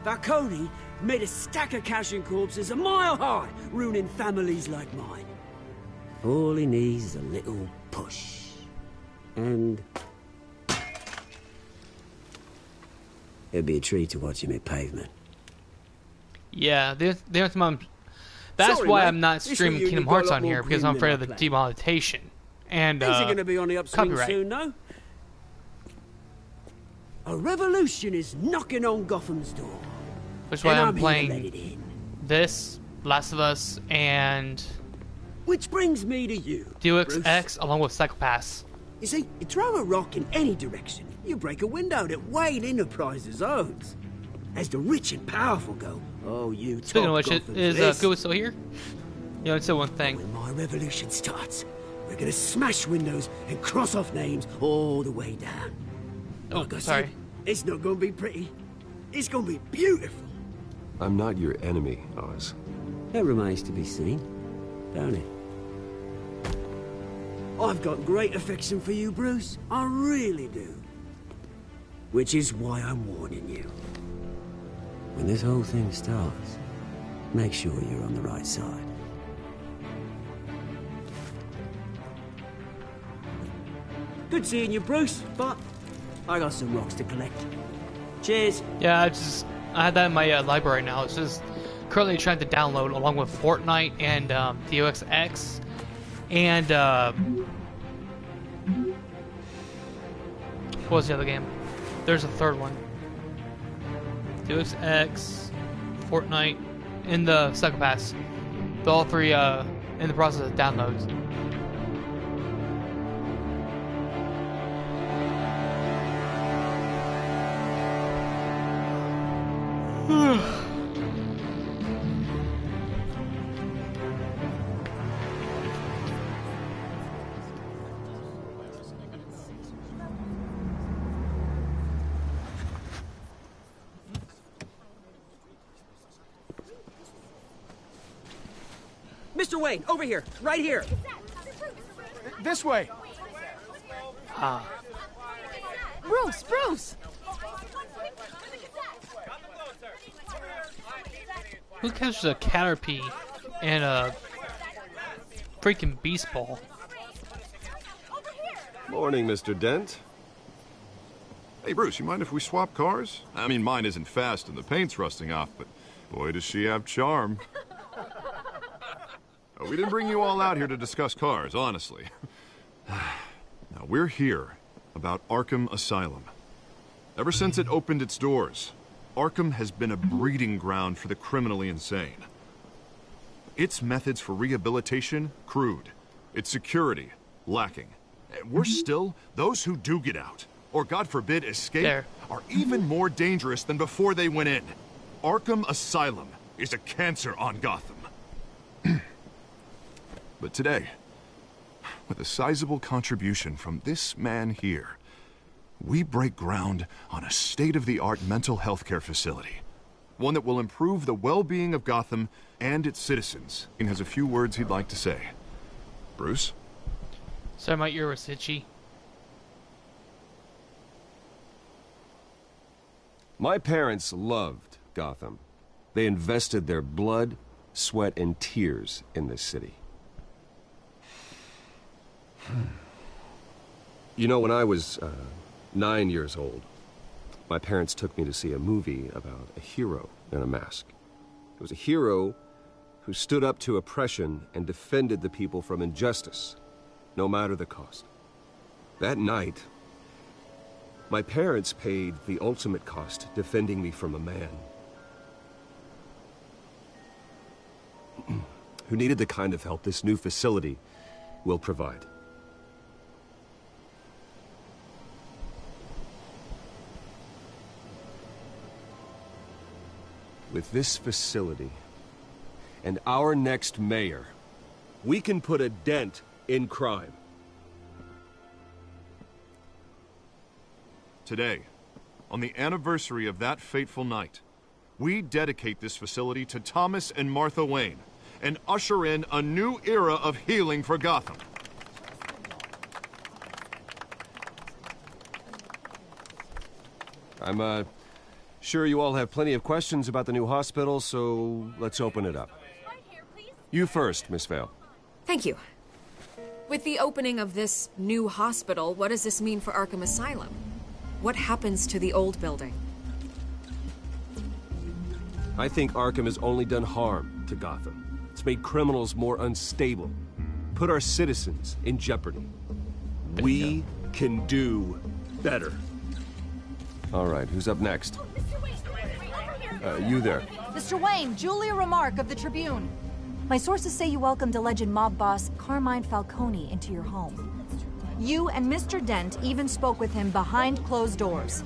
Falcone made a stack of cash and corpses a mile high, ruining families like mine. All he needs is a little push. And... it'd be a treat to watch him hit pavement. Yeah, that's Sorry, why mate. I'm not This streaming reunion Kingdom got a Hearts lot on more here because green I'm than afraid I of the planned. demonetization and Things are going to be on the upswing copyright. soon, no? A revolution is knocking on Gotham's door. Which is why And I'm here to let it playing in. this, Last of Us, and Which brings me to you, Deus Bruce. Ex along with Psychopaths. You see, you throw a rock in any direction, you break a window that Wayne Enterprises owns. As the rich and powerful go, oh, you Speaking of talk which, Gotham's is list. Goo still here? You know, it's still one thing. When my revolution starts, we're gonna smash windows and cross off names all the way down. Oh, Like I sorry. said, it's not gonna be pretty. It's gonna be beautiful. I'm not your enemy, Oz. That remains to be seen, don't it? I've got great affection for you, Bruce. I really do. Which is why I'm warning you. When this whole thing starts, make sure you're on the right side. Good seeing you, Bruce, but I got some rocks to collect. Cheers. Yeah, I had that in my library now. It's just currently trying to download along with Fortnite and Deus Ex and what was the other game? There's a third one. Deus Ex, Fortnite, and the Psychopaths. They're all three in the process of downloads. Mr. Wayne, over here, right here. This way. Bruce, Bruce! Who catches a Caterpie and a freaking beast ball? Morning, Mr. Dent. Hey, Bruce, you mind if we swap cars? I mean, mine isn't fast and the paint's rusting off, but boy, does she have charm. We didn't bring you all out here to discuss cars, honestly. Now, we're here about Arkham Asylum. Ever since it opened its doors, Arkham has been a breeding ground for the criminally insane. Its methods for rehabilitation, crude. Its security, lacking. And worse still, those who do get out, or God forbid escape, are even more dangerous than before they went in. Arkham Asylum is a cancer on Gotham. But today, with a sizable contribution from this man here, we break ground on a state-of-the-art mental health care facility. One that will improve the well-being of Gotham and its citizens. And has a few words he'd like to say. Bruce? Sorry, my ear was itchy. My parents loved Gotham. They invested their blood, sweat, and tears in this city. You know, when I was 9 years old, my parents took me to see a movie about a hero in a mask. It was a hero who stood up to oppression and defended the people from injustice, no matter the cost. That night, my parents paid the ultimate cost defending me from a man who needed the kind of help this new facility will provide. With this facility and our next mayor, we can put a dent in crime. Today, on the anniversary of that fateful night, we dedicate this facility to Thomas and Martha Wayne and usher in a new era of healing for Gotham. I'm, sure you all have plenty of questions about the new hospital, so let's open it up. You first, Miss Vale. Thank you. With the opening of this new hospital, what does this mean for Arkham Asylum? What happens to the old building? I think Arkham has only done harm to Gotham. It's made criminals more unstable, put our citizens in jeopardy. We can do better. All right, who's up next? You there. Mr. Wayne, Julia Remark of the Tribune. My sources say you welcomed alleged mob boss Carmine Falcone into your home. You and Mr. Dent even spoke with him behind closed doors.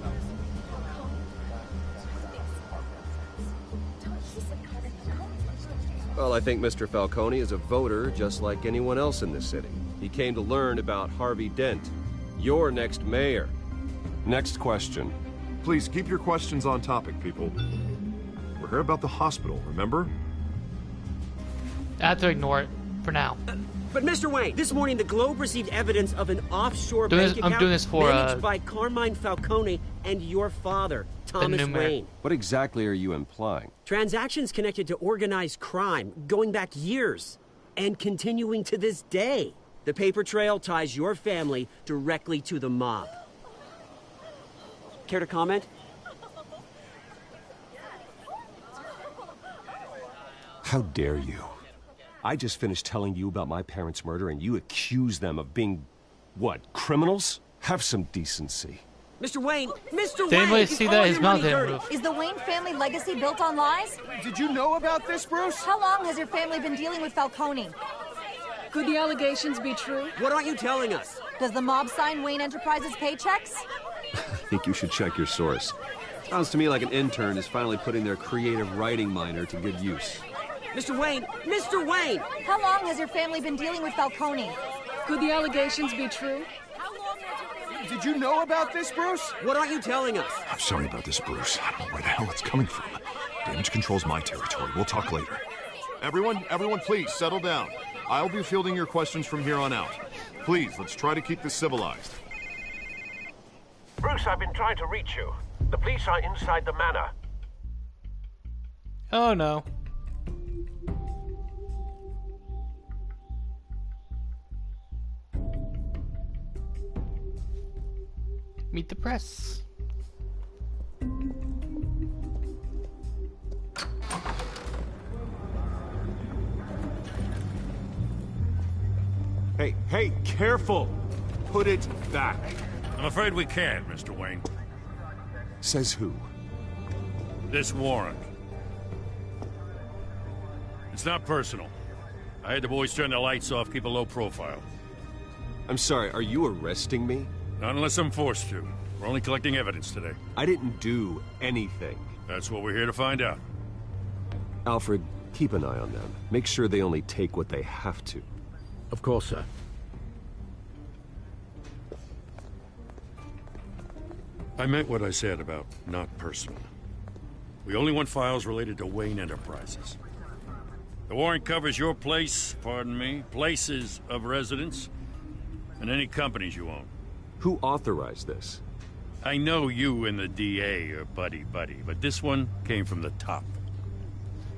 Well, I think Mr. Falcone is a voter just like anyone else in this city. He came to learn about Harvey Dent, your next mayor. Next question. Please keep your questions on topic, people. We're here about the hospital, remember? I have to ignore it for now. But Mr. Wayne, this morning the Globe received evidence of an offshore Doing bank this- account I'm doing this for, managed by Carmine Falcone and your father, Thomas Wayne. What exactly are you implying? Transactions connected to organized crime going back years and continuing to this day. The paper trail ties your family directly to the mob. Care to comment? How dare you? I just finished telling you about my parents' murder and you accuse them of being, what, criminals? Have some decency. Mr. Wayne! Mr. Did anybody Wayne! see that? His mouth didn't dirty. move. Is the Wayne family legacy built on lies? Did you know about this, Bruce? How long has your family been dealing with Falcone? Could the allegations be true? What aren't you telling us? Does the mob sign Wayne Enterprises paychecks? I think you should check your source. Sounds to me like an intern is finally putting their creative writing minor to good use. Mr. Wayne! Mr. Wayne! How long has your family been dealing with Falcone? Could the allegations be true? Did you know about this, Bruce? What aren't you telling us? I'm sorry about this, Bruce. I don't know where the hell it's coming from. Damage control's my territory. We'll talk later. Everyone, please settle down. I'll be fielding your questions from here on out. Please, let's try to keep this civilized. Bruce, I've been trying to reach you. The police are inside the manor. Oh no. Meet the press. Hey, careful! Put it back. I'm afraid we can't, Mr. Wayne. Says who? This warrant. It's not personal. I had the boys turn the lights off, keep a low profile. I'm sorry, are you arresting me? Not unless I'm forced to. We're only collecting evidence today. I didn't do anything. That's what we're here to find out. Alfred, keep an eye on them. Make sure they only take what they have to. Of course, sir. I meant what I said about not personal. We only want files related to Wayne Enterprises. The warrant covers your place, pardon me, places of residence, and any companies you own. Who authorized this? I know you and the DA are buddy-buddy, but this one came from the top.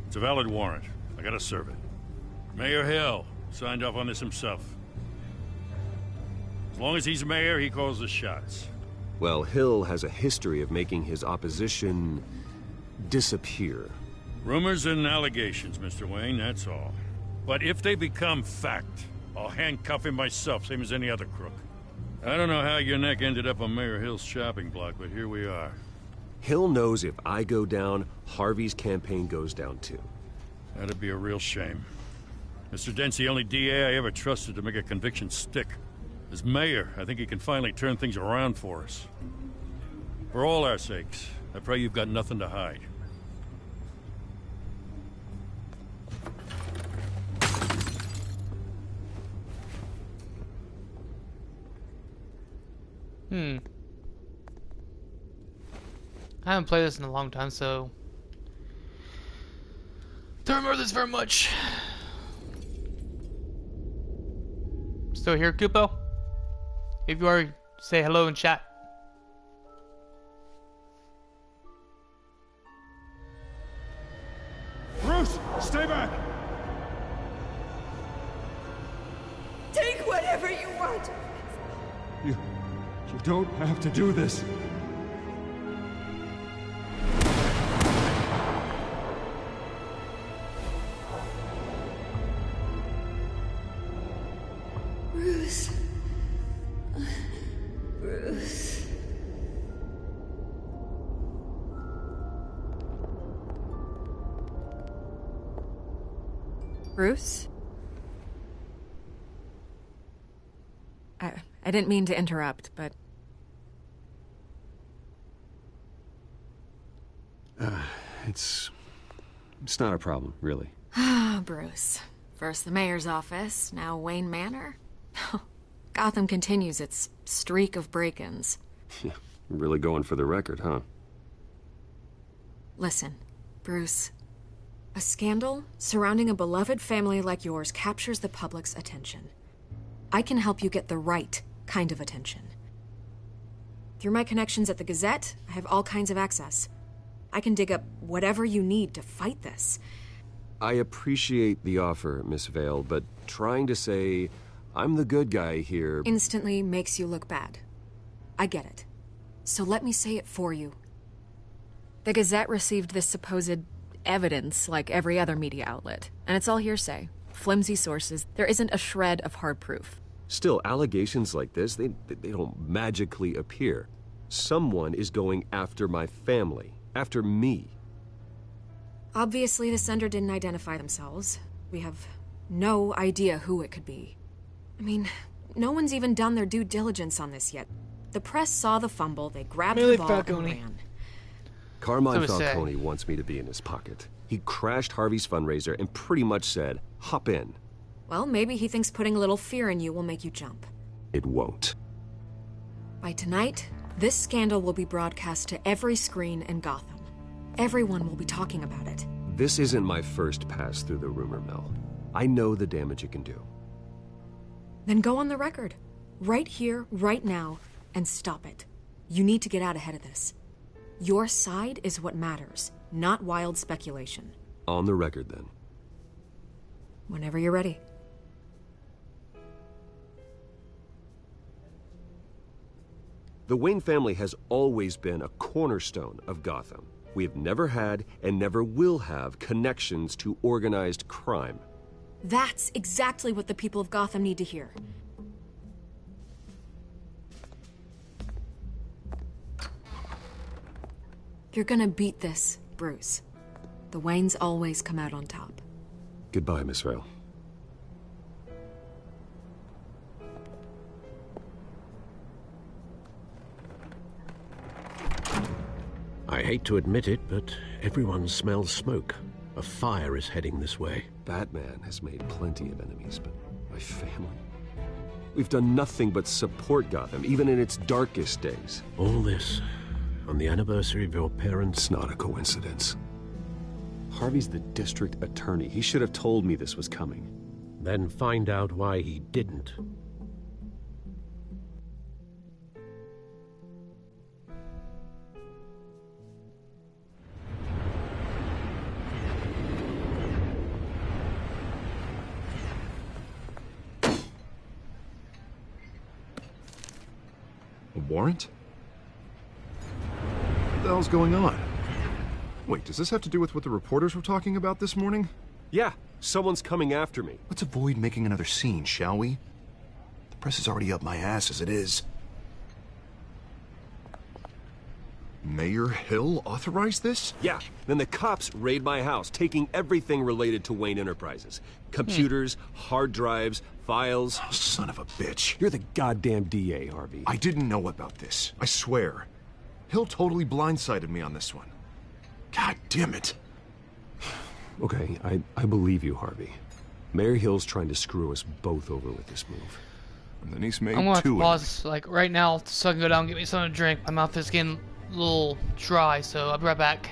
It's a valid warrant. I gotta serve it. Mayor Hill signed off on this himself. As long as he's mayor, he calls the shots. Well, Hill has a history of making his opposition disappear. Rumors and allegations, Mr. Wayne, that's all. But if they become fact, I'll handcuff him myself, same as any other crook. I don't know how your neck ended up on Mayor Hill's shopping block, but here we are. Hill knows if I go down, Harvey's campaign goes down too. That'd be a real shame. Mr. Dent's the only DA I ever trusted to make a conviction stick. As mayor, I think he can finally turn things around for us. For all our sakes, I pray you've got nothing to hide. I haven't played this in a long time, so don't remember this very much. Still here, Kupo? If you are, say hello in chat. Bruce, stay back! Take whatever you want. You don't have to do this. Bruce. Bruce. Bruce? I didn't mean to interrupt, but... It's not a problem, really. Ah, Bruce. First the mayor's office, now Wayne Manor. Gotham continues its streak of break-ins. Yeah, really going for the record, huh? Listen, Bruce. A scandal surrounding a beloved family like yours captures the public's attention. I can help you get the right kind of attention. Through my connections at the Gazette, I have all kinds of access. I can dig up whatever you need to fight this. I appreciate the offer, Miss Vale, but trying to say I'm the good guy here Instantly makes you look bad. I get it. So let me say it for you. The Gazette received this supposed evidence like every other media outlet, and it's all hearsay. Flimsy sources. There isn't a shred of hard proof. Still, allegations like this, they don't magically appear. Someone is going after my family, after me. Obviously, the sender didn't identify themselves. We have no idea who it could be. I mean, no one's even done their due diligence on this yet. The press saw the fumble, they grabbed the ball and ran. Carmine Falcone wants me to be in his pocket. He crashed Harvey's fundraiser and pretty much said, hop in. Well, maybe he thinks putting a little fear in you will make you jump. It won't. By tonight, this scandal will be broadcast to every screen in Gotham. Everyone will be talking about it. This isn't my first pass through the rumor mill. I know the damage it can do. Then go on the record. Right here, right now, and stop it. You need to get out ahead of this. Your side is what matters, not wild speculation. On the record, then. Whenever you're ready. The Wayne family has always been a cornerstone of Gotham. We have never had and never will have connections to organized crime. That's exactly what the people of Gotham need to hear. You're gonna beat this, Bruce. The Waynes always come out on top. Goodbye, Miss Vale. I hate to admit it, but everyone smells smoke. A fire is heading this way. Batman has made plenty of enemies, but my family? We've done nothing but support Gotham, even in its darkest days. All this on the anniversary of your parents'... It's not a coincidence. Harvey's the district attorney. He should have told me this was coming. Then find out why he didn't. A warrant? What the hell's going on? Wait, does this have to do with what the reporters were talking about this morning? Yeah, someone's coming after me. Let's avoid making another scene, shall we? The press is already up my ass as it is. Mayor Hill authorized this? Yeah, then the cops raid my house, taking everything related to Wayne Enterprises. Computers, hard drives, files. Oh, son of a bitch. You're the goddamn DA, Harvey. I didn't know about this. I swear. Hill totally blindsided me on this one. God damn it. Okay, I believe you, Harvey. Mayor Hill's trying to screw us both over with this move. And then he's made I'm gonna have to two pause like right now so I can go down and get me something to drink. My mouth is getting a little dry, so I'll be right back.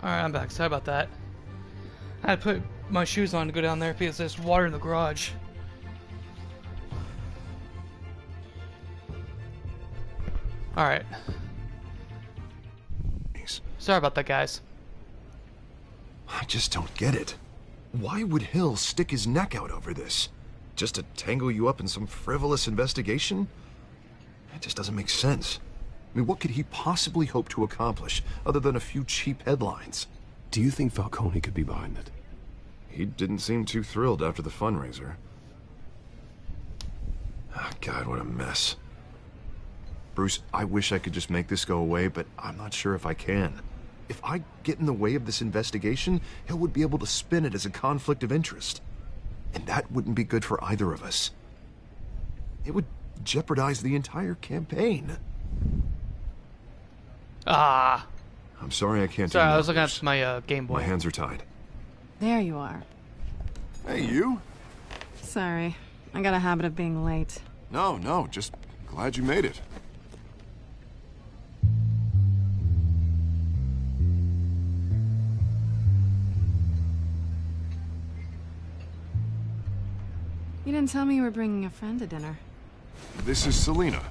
Alright, I'm back. Sorry about that. I had to put my shoes on to go down there because there's water in the garage. Alright. Sorry about that, guys. I just don't get it. Why would Hill stick his neck out over this? Just to tangle you up in some frivolous investigation? It just doesn't make sense. I mean, what could he possibly hope to accomplish other than a few cheap headlines? Do you think Falcone could be behind it? He didn't seem too thrilled after the fundraiser. Oh, God, what a mess. Bruce, I wish I could just make this go away, but I'm not sure if I can. If I get in the way of this investigation, Hill would be able to spin it as a conflict of interest. And that wouldn't be good for either of us. It would jeopardize the entire campaign. Ah. I'm sorry I can't do Sorry, more, I was looking Bruce. at my Game Boy. My hands are tied. There you are. Hey, you? Sorry. I got a habit of being late. No, just glad you made it. You didn't tell me you were bringing a friend to dinner. This is Selina.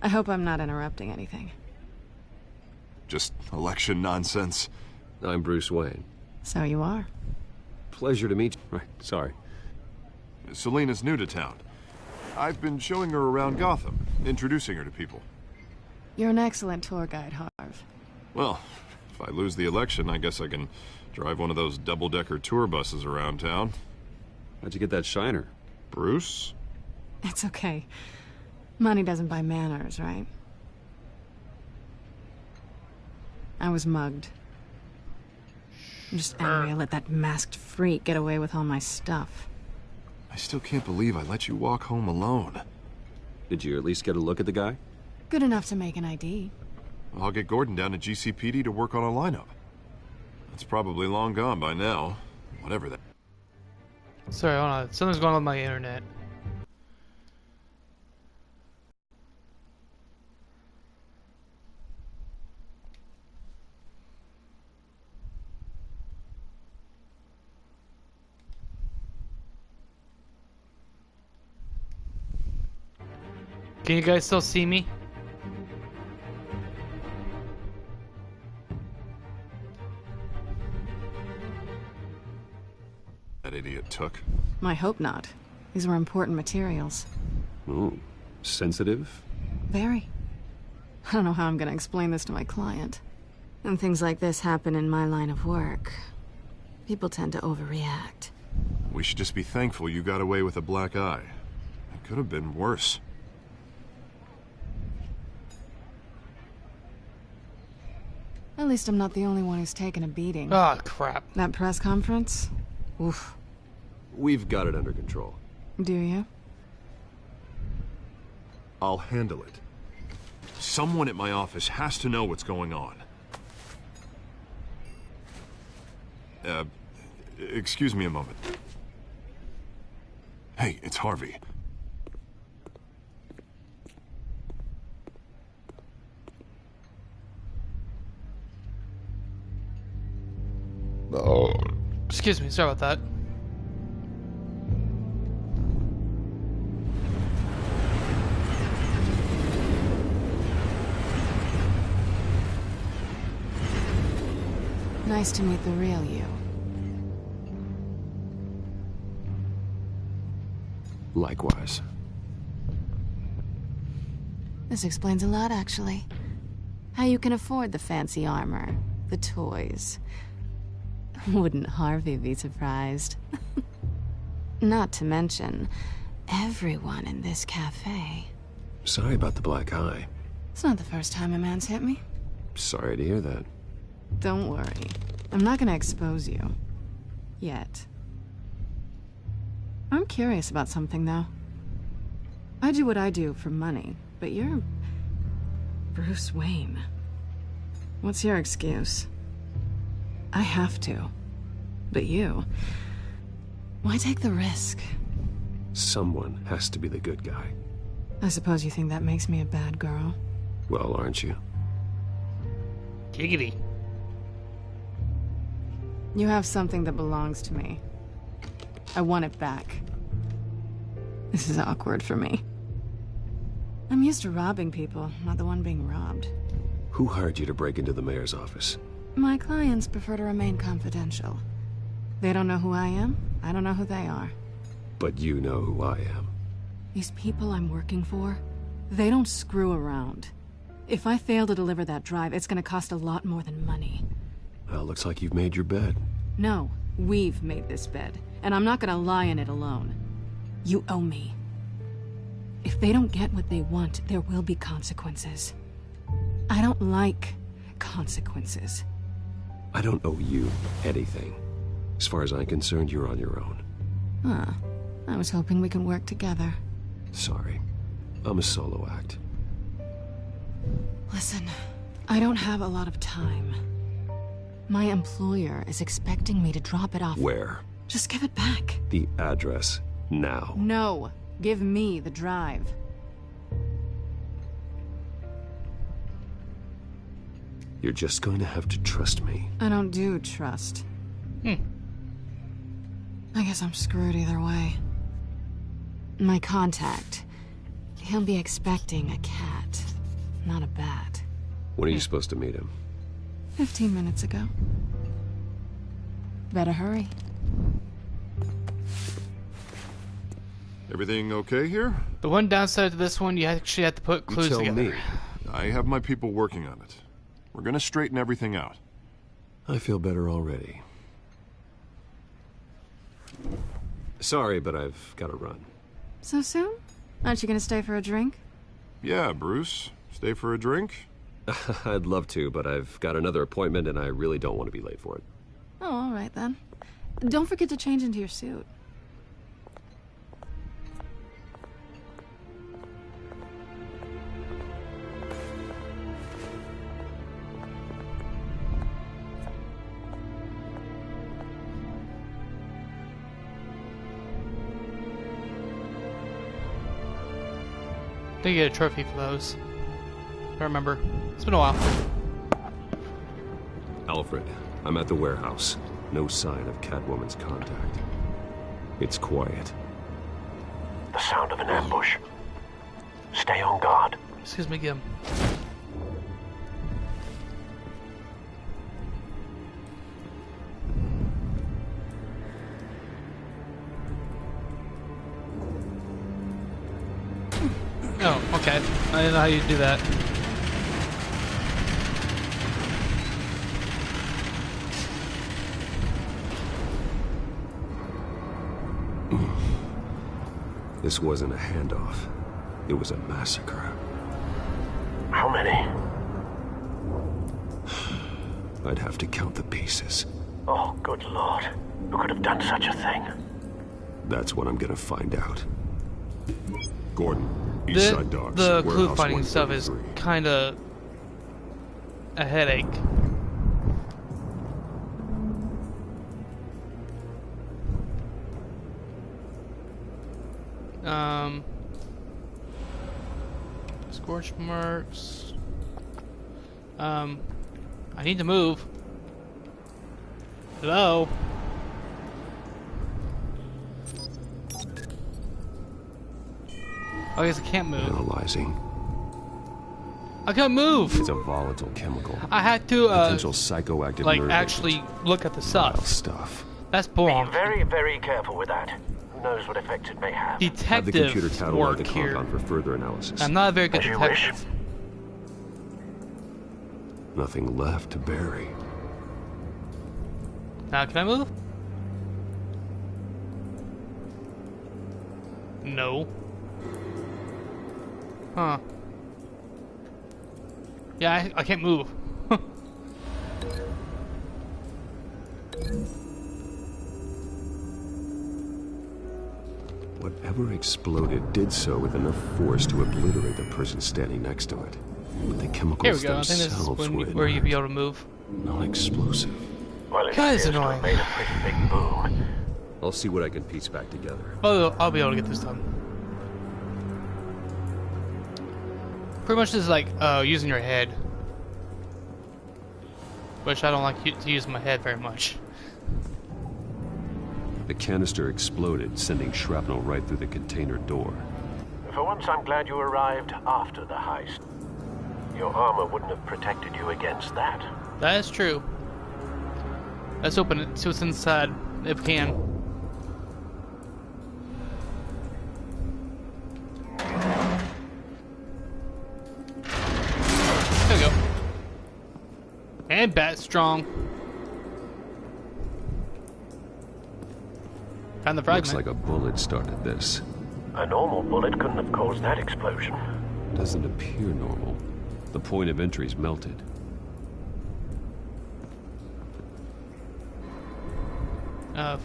I hope I'm not interrupting anything. Just election nonsense. I'm Bruce Wayne. So you are. Pleasure to meet you. Right, sorry. Selina's new to town. I've been showing her around Gotham, introducing her to people. You're an excellent tour guide, Harv. Well, if I lose the election, I guess I can drive one of those double-decker tour buses around town. How'd you get that shiner? Bruce? It's okay. Money doesn't buy manners, right? I was mugged. I'm just angry I let that masked freak get away with all my stuff. I still can't believe I let you walk home alone. Did you at least get a look at the guy? Good enough to make an ID. I'll get Gordon down to GCPD to work on a lineup. That's probably long gone by now. Whatever that... Sorry, hold on. Something's going on with my internet. Can you guys still see me? That idiot took. I hope not. These were important materials. Ooh, sensitive? Very. I don't know how I'm gonna explain this to my client. And things like this happen in my line of work. People tend to overreact. We should just be thankful you got away with a black eye. It could have been worse. At least I'm not the only one who's taken a beating. Ah, crap. That press conference? Oof. We've got it under control. Do you? I'll handle it. Someone at my office has to know what's going on. Excuse me a moment. Hey, it's Harvey. Oh. Excuse me, sorry about that. Nice to meet the real you. Likewise. This explains a lot, actually. How you can afford the fancy armor, the toys. Wouldn't Harvey be surprised? Not to mention, everyone in this cafe. Sorry about the black eye. It's not the first time a man's hit me. Sorry to hear that. Don't worry. I'm not gonna expose you. Yet. I'm curious about something, though. I do what I do for money, but you're... Bruce Wayne. What's your excuse? I have to. But you... Why take the risk? Someone has to be the good guy. I suppose you think that makes me a bad girl? Well, aren't you? Giggity. You have something that belongs to me. I want it back. This is awkward for me. I'm used to robbing people, not the one being robbed. Who hired you to break into the mayor's office? My clients prefer to remain confidential. They don't know who I am, I don't know who they are. But you know who I am. These people I'm working for, they don't screw around. If I fail to deliver that drive, it's gonna cost a lot more than money. Well, looks like you've made your bed. No, we've made this bed, and I'm not gonna lie in it alone. You owe me. If they don't get what they want, there will be consequences. I don't like consequences. I don't owe you anything. As far as I'm concerned, you're on your own. Huh. I was hoping we could work together. Sorry. I'm a solo act. Listen, I don't have a lot of time. My employer is expecting me to drop it off. Where? Just give it back. The address, now. No. Give me the drive. You're just going to have to trust me. I don't do trust. I guess I'm screwed either way. My contact. He'll be expecting a cat, not a bat. When are you supposed to meet him? 15 minutes ago. Better hurry. Everything okay here? The one downside to this one, you actually have to put You clues tell together. me. I have my people working on it. We're gonna straighten everything out. I feel better already. Sorry, but I've got to run. So soon? Aren't you gonna stay for a drink? Yeah, Bruce. Stay for a drink? I'd love to, but I've got another appointment and I really don't want to be late for it. Oh, all right then. Don't forget to change into your suit. I think you get a trophy for those. I remember. It's been a while. Alfred, I'm at the warehouse. No sign of Catwoman's contact. It's quiet. The sound of an ambush. Stay on guard. Excuse me, Gim. Oh, okay. I didn't know how you do that. This wasn't a handoff. It was a massacre. How many? I'd have to count the pieces. Oh, good lord. Who could have done such a thing? That's what I'm gonna find out. Gordon, Eastside The Docks, clue Warehouse finding stuff is 133. kind of a headache. Scorch marks. I need to move. Hello? Oh, I guess I can't move. Analyzing. I can't move! It's a volatile chemical. I had to, Potential psychoactive like, nerve actually look at the stuff. stuff. That's Be bull. very, very careful with that. Who knows what effect it may have. Have the computer Detective catalog the work here. compound for further analysis. I'm not a very good As you wish. detective. Nothing left to bury. Now, can I move? No. Huh. Yeah, I can't move. Whatever exploded did so with enough force to obliterate the person standing next to it. But the Here we chemicals go. I think this is themselves when were where you'd be inert, able to move. non-explosive. Well, it God, it's appears to annoying. have made a pretty big boom. I'll see what I can piece back together. Oh, I'll be able to get this done. Pretty much this is like using your head, which I don't like to use my head very much. The canister exploded, sending shrapnel right through the container door. For once, I'm glad you arrived after the heist. Your armor wouldn't have protected you against that. That is true. Let's open it, see what's inside, if we can. There we go. And bat strong. Found the fragment. Looks like a bullet started this. A normal bullet couldn't have caused that explosion. Doesn't appear normal. The point of entry's melted.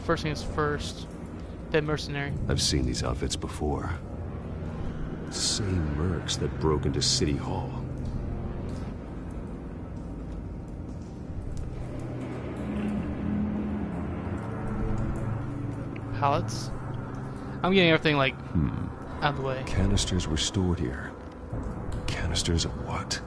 First things first. Dead mercenary. I've seen these outfits before. Same mercs that broke into City Hall. Pallets. I'm getting everything like out of the way. Canisters were stored here. Canisters of what?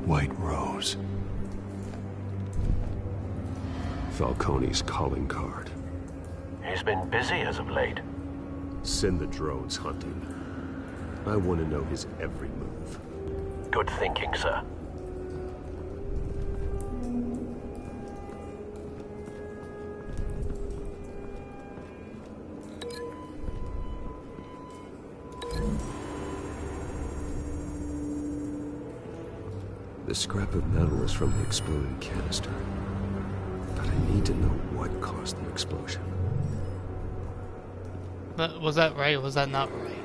White Rose. Falcone's calling card. He's been busy as of late. Send the drones hunting. I want to know his every move. Good thinking, sir. The scrap of metal is from the exploded canister. But I need to know what caused the explosion. Was that right or was that not right?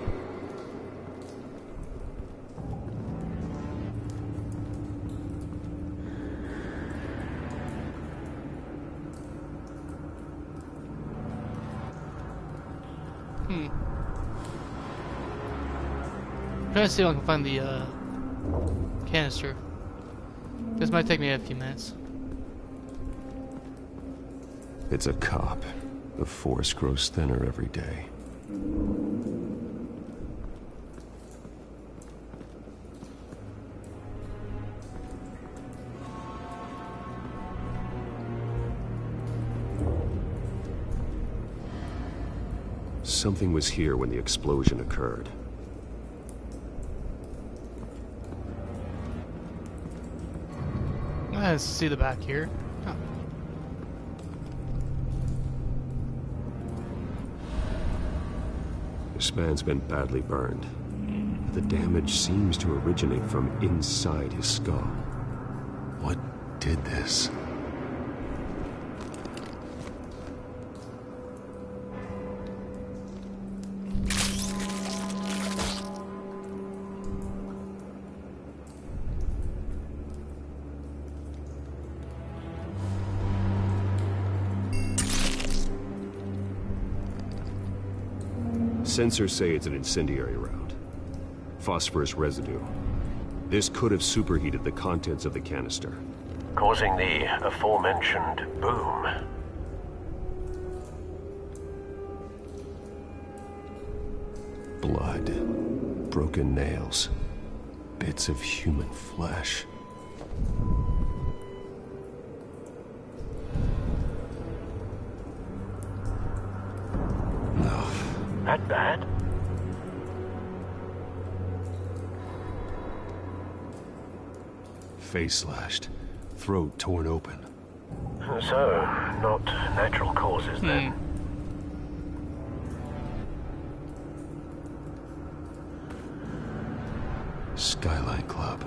I'm trying to see if I can find the canister. This might take me a few minutes. It's a cop. The force grows thinner every day. Something was here when the explosion occurred. Let's see the back here. Huh. This man's been badly burned. The damage seems to originate from inside his skull. What did this? Sensors say it's an incendiary round. Phosphorus residue. This could have superheated the contents of the canister, causing the aforementioned boom. Blood, broken nails, bits of human flesh. That bad? Face slashed, throat torn open. So, not natural causes then. Skyline Club.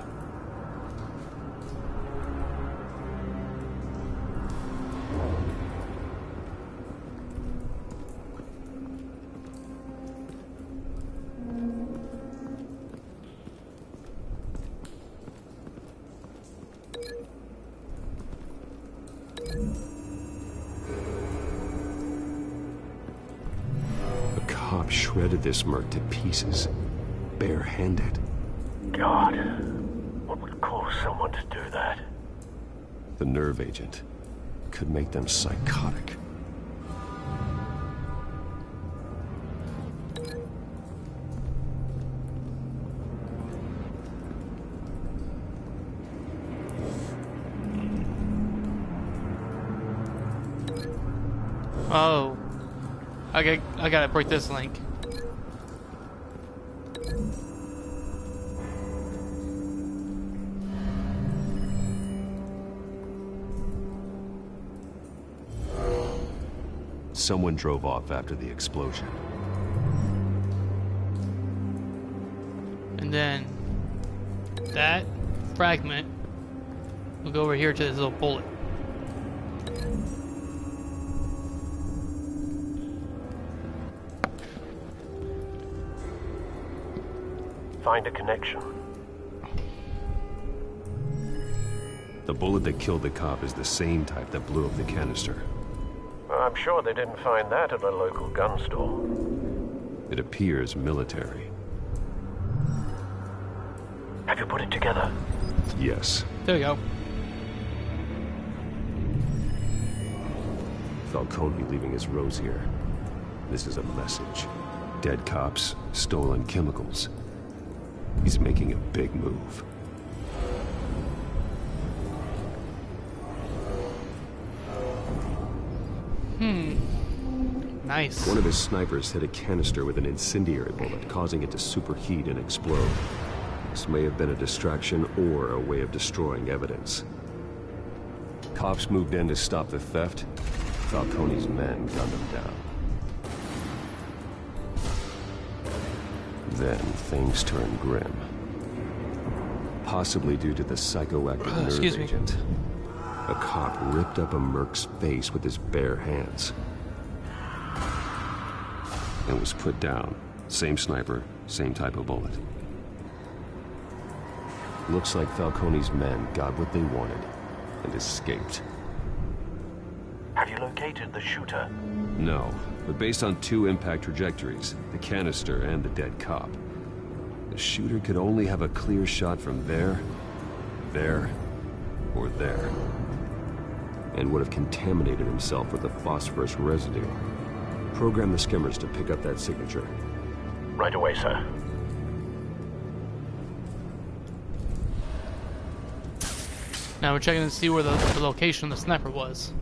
Shredded this merc to pieces, bare-handed. God, what would cause someone to do that? The nerve agent could make them psychotic. Oh. I gotta break this link. Someone drove off after the explosion. And then that fragment will go over here to this little bullet. Find a connection. The bullet that killed the cop is the same type that blew up the canister. Well, I'm sure they didn't find that at a local gun store. It appears military. Have you put it together? Yes. There we go. Falcone leaving his rose here. This is a message. Dead cops, stolen chemicals. He's making a big move. Nice. One of his snipers hit a canister with an incendiary bullet, causing it to superheat and explode. This may have been a distraction or a way of destroying evidence. Cops moved in to stop the theft. Falcone's men gunned him down. Then things turned grim. Possibly due to the psychoactive nerve agent. A cop ripped up a merc's face with his bare hands. And was put down. Same sniper, same type of bullet. Looks like Falcone's men got what they wanted and escaped. Have you located the shooter? No, but based on two impact trajectories, the canister and the dead cop, the shooter could only have a clear shot from there, or there, and would have contaminated himself with the phosphorus residue. Program the skimmers to pick up that signature. Right away, sir. Now we're checking to see where the location of the sniper was.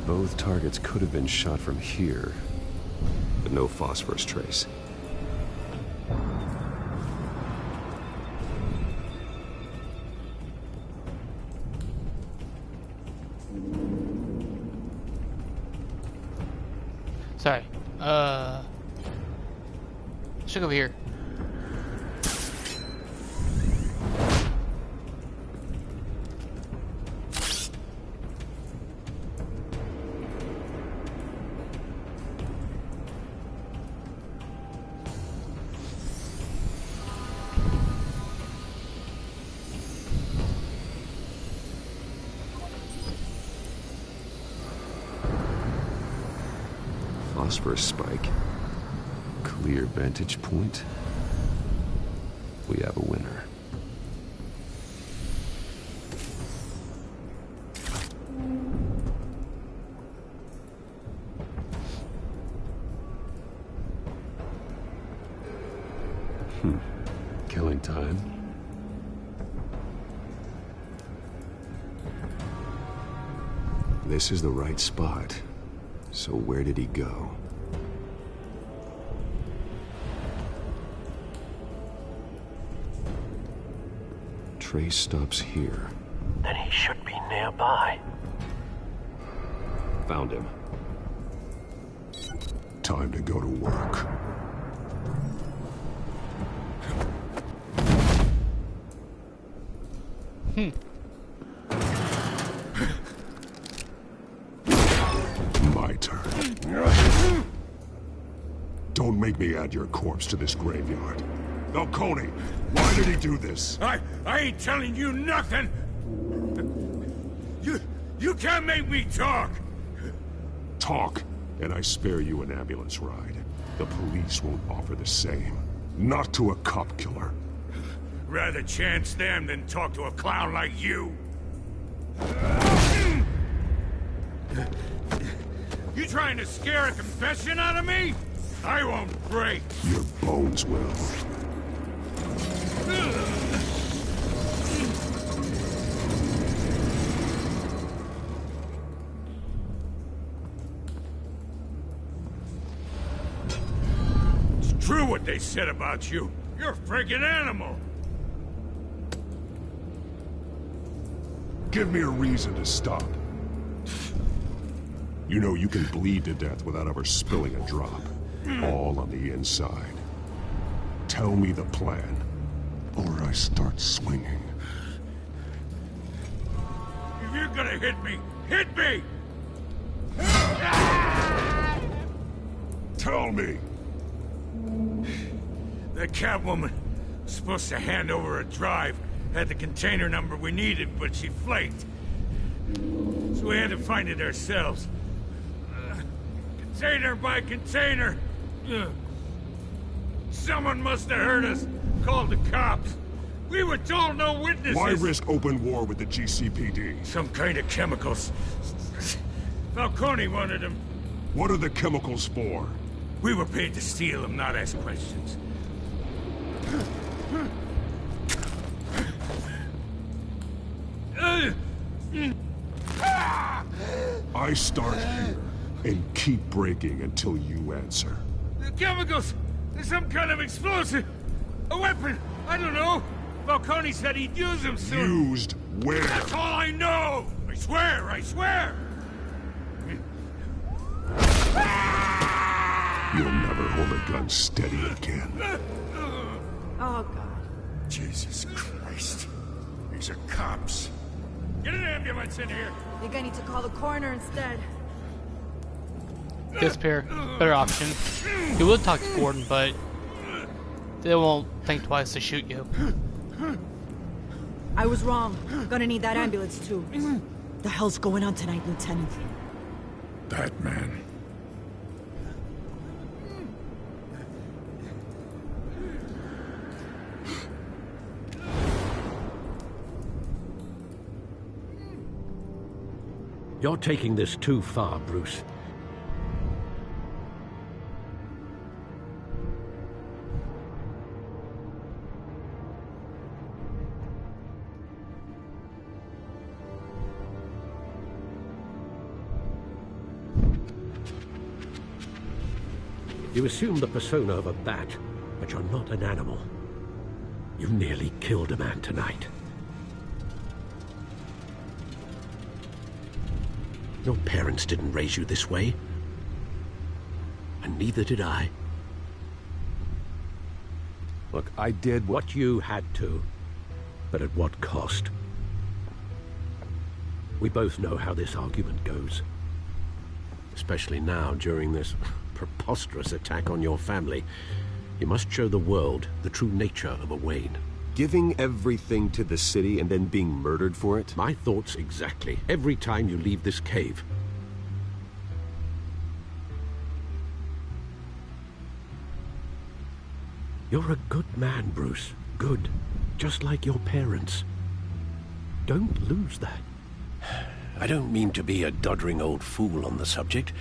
Both targets could have been shot from here, but no phosphorus trace. Sorry. Let's check over here. Phosphorus spike. Clear vantage point. We have a winner. Killing time. This is the right spot. So where did he go? Trace stops here. Then he should be nearby. Found him. Time to go to work. My turn. Don't make me add your corpse to this graveyard. Falcone, why did he do this? I ain't telling you nothing! You can't make me talk! Talk, and I spare you an ambulance ride. The police won't offer the same. Not to a cop killer. Rather chance them than talk to a clown like you. You trying to scare a confession out of me? I won't break. Your bones will. It's true what they said about you. You're a freaking animal. Give me a reason to stop. You know you can bleed to death without ever spilling a drop. All on the inside. Tell me the plan, or I start swinging. If you're gonna hit me, hit me! Tell me! The Catwoman was supposed to hand over a drive, had the container number we needed, but she flaked. So we had to find it ourselves. Container by container. Someone must have heard us, called the cops. We were told no witnesses. Why risk open war with the GCPD? Some kind of chemicals. Falcone wanted them. What are the chemicals for? We were paid to steal them, not ask questions. I start here and keep breaking until you answer. The chemicals! There's some kind of explosive! A weapon! I don't know! Falcone said he'd use them soon! Used where? That's all I know! I swear! I swear! You'll never hold a gun steady again. Oh, God. Jesus Christ. These are cops. Get an ambulance in here! I think I need to call the coroner instead. Disappear. Better option. You would talk to Gordon, but they won't think twice to shoot you. I was wrong. Gonna need that ambulance too. The hell's going on tonight, Lieutenant? That man. You're taking this too far, Bruce. You assume the persona of a bat, but you're not an animal. You nearly killed a man tonight. Your parents didn't raise you this way. And neither did I. Look, I did what you had to, but at what cost? We both know how this argument goes. Especially now, during this preposterous attack on your family. You must show the world the true nature of a Wayne. Giving everything to the city and then being murdered for it? My thoughts exactly. Every time you leave this cave. You're a good man, Bruce. Good. Just like your parents. Don't lose that. I don't mean to be a doddering old fool on the subject,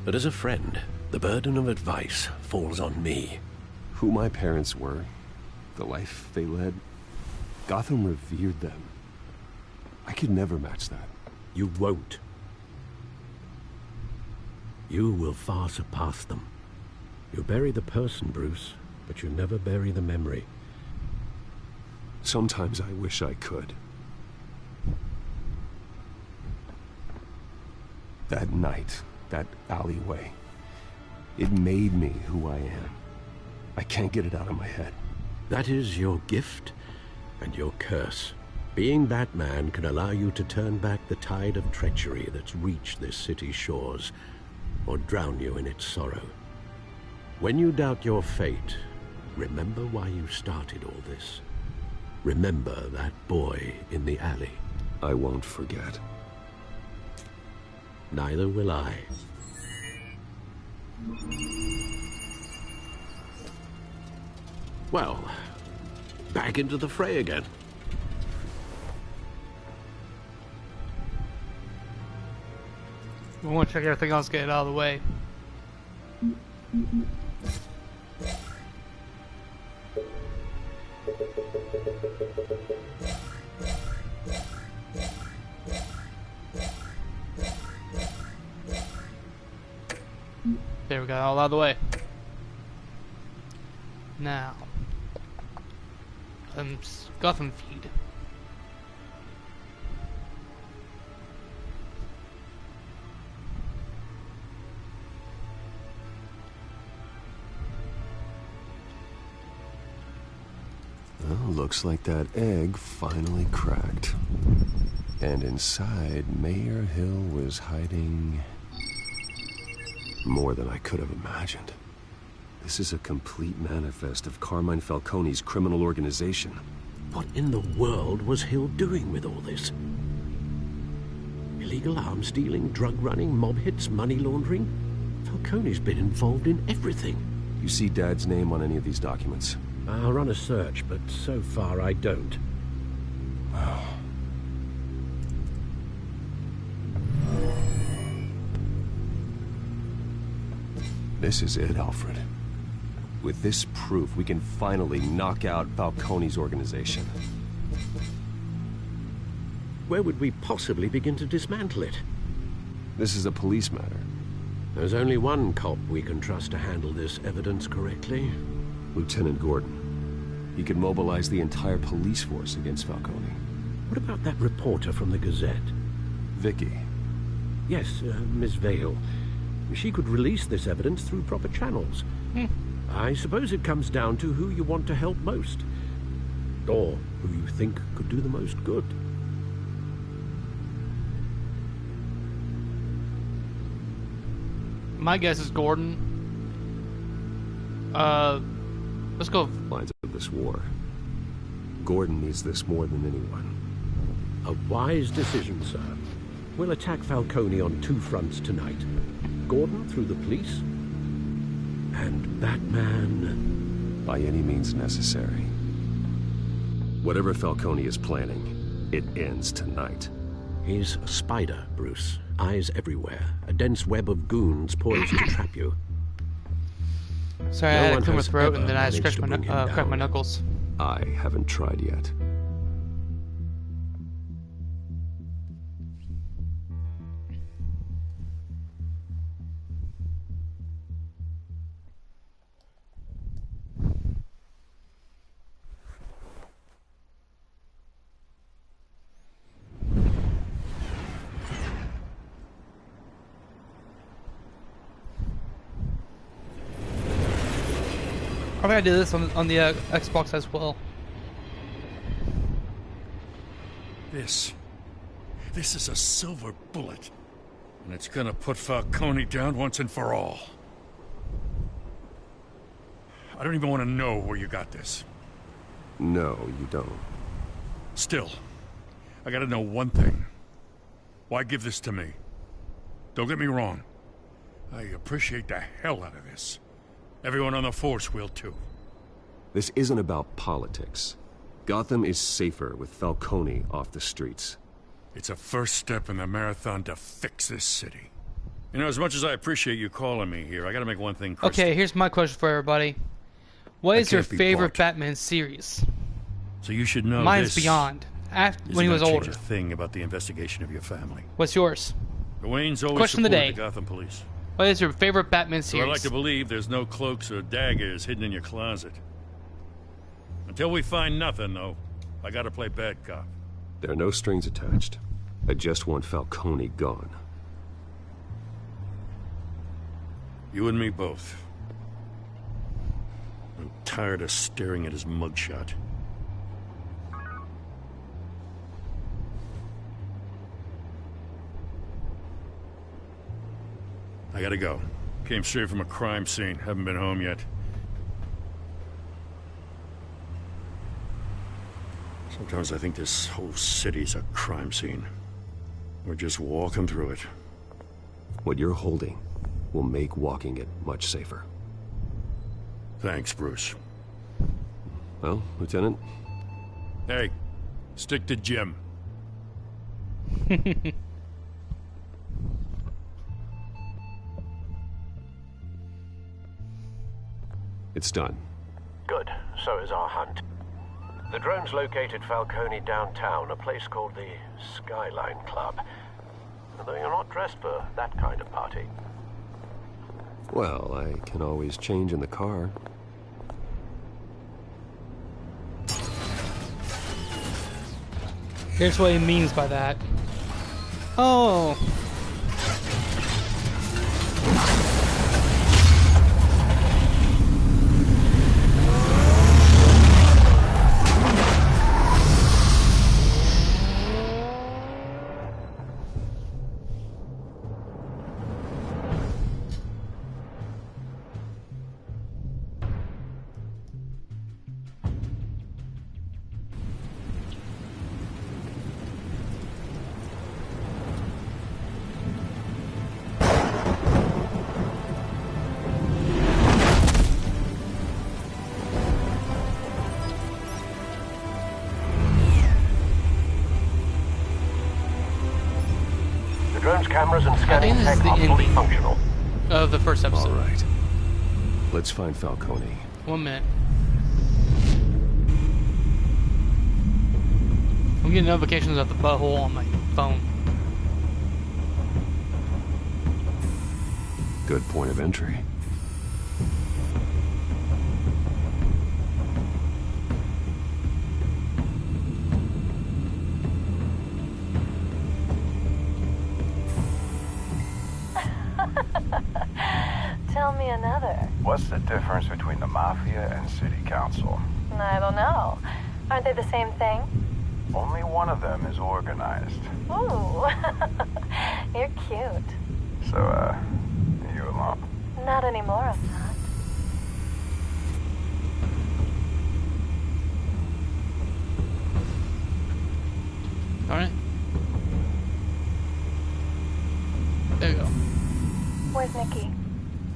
but as a friend, the burden of advice falls on me. Who my parents were, the life they led, Gotham revered them. I could never match that. You won't. You will far surpass them. You bury the person, Bruce, but you never bury the memory. Sometimes I wish I could. That night, that alleyway, it made me who I am. I can't get it out of my head. That is your gift and your curse. Being Batman can allow you to turn back the tide of treachery that's reached this city's shores, or drown you in its sorrow. When you doubt your fate, remember why you started all this. Remember that boy in the alley. I won't forget. Neither will I. Well, back into the fray again. We want to check everything else, get it out of the way. There we go, all out of the way. Now, Gotham feed. Well, looks like that egg finally cracked. And inside, Mayor Hill was hiding more than I could have imagined. This is a complete manifest of Carmine Falcone's criminal organization. What in the world was Hill doing with all this? Illegal arms dealing, drug running, mob hits, money laundering? Falcone's been involved in everything. You see Dad's name on any of these documents? I'll run a search, but so far I don't. This is it, Alfred. With this proof, we can finally knock out Falcone's organization. Where would we possibly begin to dismantle it? This is a police matter. There's only one cop we can trust to handle this evidence correctly. Lieutenant Gordon. He could mobilize the entire police force against Falcone. What about that reporter from the Gazette? Vicky. Yes, Miss Vale. She could release this evidence through proper channels. I suppose it comes down to who you want to help most. Or who you think could do the most good. My guess is Gordon. Let's go. Lines of this war. Gordon needs this more than anyone. A wise decision, sir. We'll attack Falcone on two fronts tonight. Gordon through the police, and Batman... by any means necessary. Whatever Falcone is planning, it ends tonight. He's a spider, Bruce. Eyes everywhere. A dense web of goons poised to trap you. Sorry, I had a clear my throat and then I cracked my knuckles. I haven't tried yet. I think I did this on the Xbox as well. This is a silver bullet. And it's gonna put Falcone down once and for all. I don't even want to know where you got this. No, you don't. Still, I gotta know one thing. Why give this to me? Don't get me wrong. I appreciate the hell out of this. Everyone on the force will too. This isn't about politics. Gotham is safer with Falcone off the streets. It's a first step in the marathon to fix this city. You know, as much as I appreciate you calling me here, I gotta make one thing crystal. Okay, here's my question for everybody. What is your favorite Batman series? So you should know Mine's Beyond. When he was older. Change a thing about the investigation of your family. What's yours? Wayne's always Question of the supported day. the Gotham Police. What is your favorite Batman series? So I like to believe there's no cloaks or daggers hidden in your closet. Until we find nothing, though, I gotta play bad cop. There are no strings attached. I just want Falcone gone. You and me both. I'm tired of staring at his mugshot. I gotta go. Came straight from a crime scene. Haven't been home yet. Sometimes I think this whole city's a crime scene. We're just walking through it. What you're holding will make walking it much safer. Thanks, Bruce. Well, Lieutenant? Hey, stick to Jim. It's done. Good. So is our hunt. The drones located Falcone downtown, a place called the Skyline Club. Although you're not dressed for that kind of party. Well, I can always change in the car. Here's what he means by that. Oh. The drone's cameras and scanning tech are fully functional. Of the first episode. All right. Let's find Falcone. 1 minute. I'm getting notifications at the butthole on my phone. Good point of entry. Tell me another. What's the difference between the Mafia and City Council? I don't know. Aren't they the same thing? Only one of them is organized. Ooh. You're cute. So, are you alone? Not anymore, I'm not. Alright. There you go. Where's Nikki?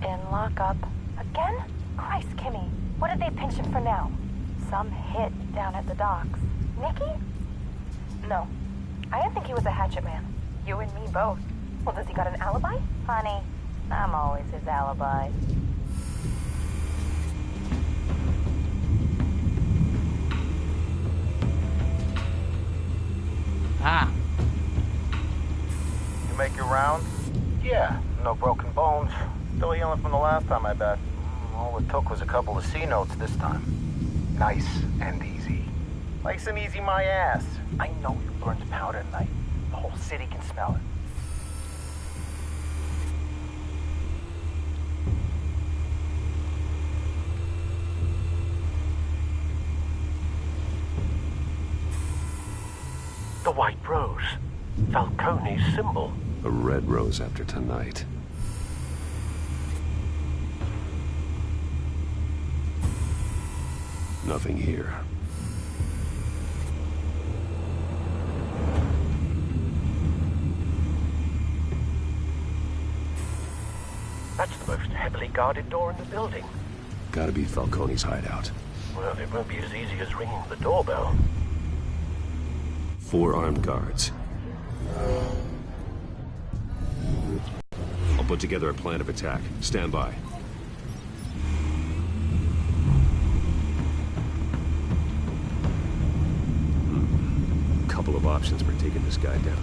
In lockup. Again? Christ, Kimmy. What did they pinch him for now? Some hit down at the docks. Nikki? No. I didn't think he was a hatchet man. You and me both. Well, does he got an alibi? Honey, I'm always his alibi. Ah. You make your rounds? Yeah, no broken bones. Still healing from the last time, I bet. All it took was a couple of C notes this time. Nice and easy. Nice and easy, my ass. I know you burned powder at night. The whole city can smell it. The white rose. Falcone's symbol. A red rose after tonight. Nothing here. That's the most heavily guarded door in the building. Gotta be Falcone's hideout. Well, it won't be as easy as ringing the doorbell. 4 armed guards. I'll put together a plan of attack. Stand by. Couple of options for taking this guy down.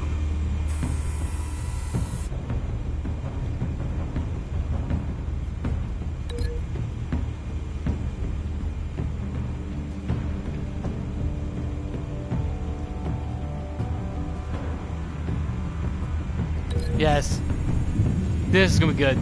Yes. This is gonna be good.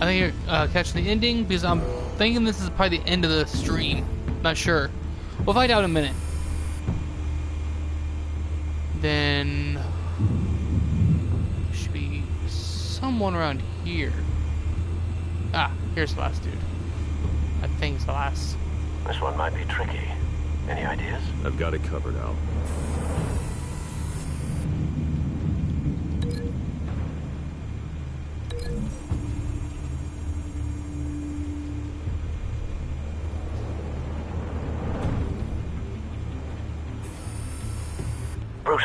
I think you're catching the ending because I'm thinking this is probably the end of the stream. Not sure. We'll find out in a minute. Then should be someone around here. Ah, here's the last dude. I think it's the last. This one might be tricky. Any ideas? I've got it covered, Al. Bruce,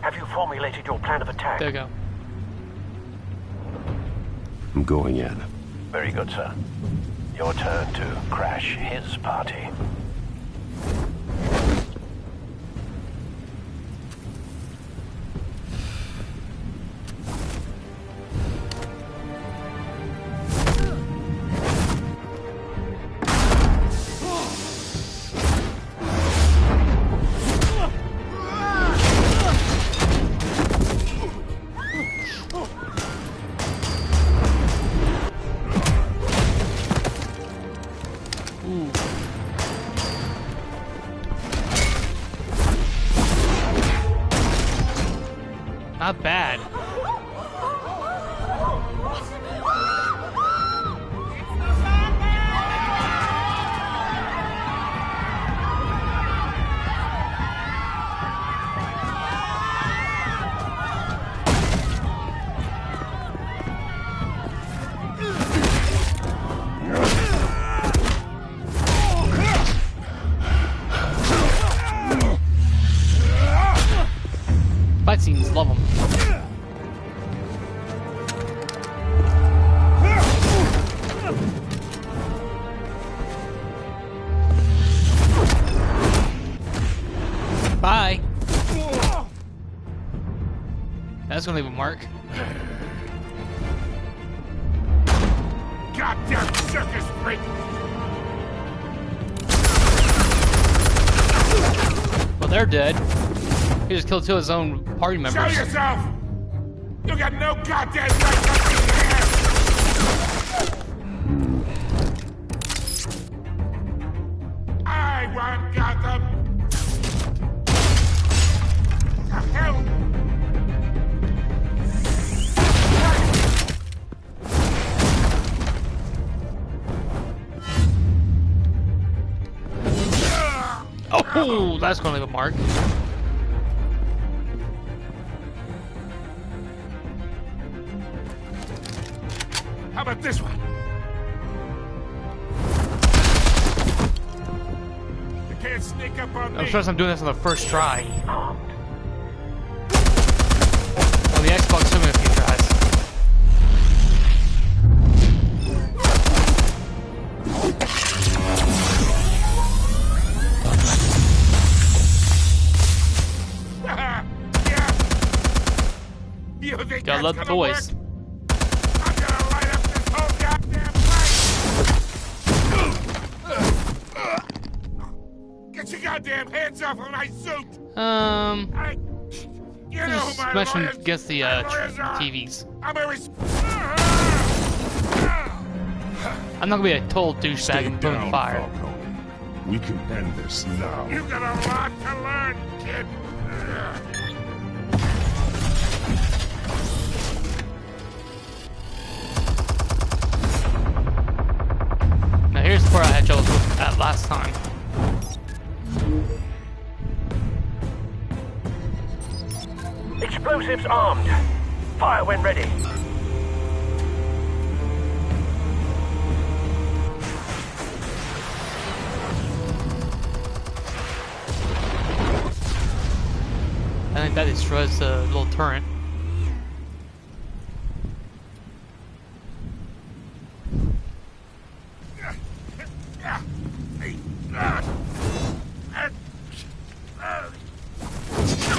have you formulated your plan of attack? There you go. I'm going in. Very good, sir. Your turn to crash his party. Not bad. Fight scenes, love them. Bye. That's gonna leave a mark. Goddamn circus freak! Well, they're dead. He just killed two of his own party members. Show yourself! You got no goddamn right up in here! I want Gotham! The hell? Oh, that's gonna leave a mark. How about this one? You can't sneak up on me. I'm sure I'm doing this on the first try. On the Xbox, took me a few tries. You think Gotta love the that's gonna boys. work? I'm gonna light up this whole goddamn place! Get your goddamn hands off of my suit! You know who my Smash him lawyers- against the my lawyers are. TVs. I'm a I'm not gonna be a total douchebag and put him in fire. Falcone. We can end this now. You got a lot to learn, kid. Now here's the part I had trouble with at last time. Explosives armed. Fire when ready. I think that destroys the little turret.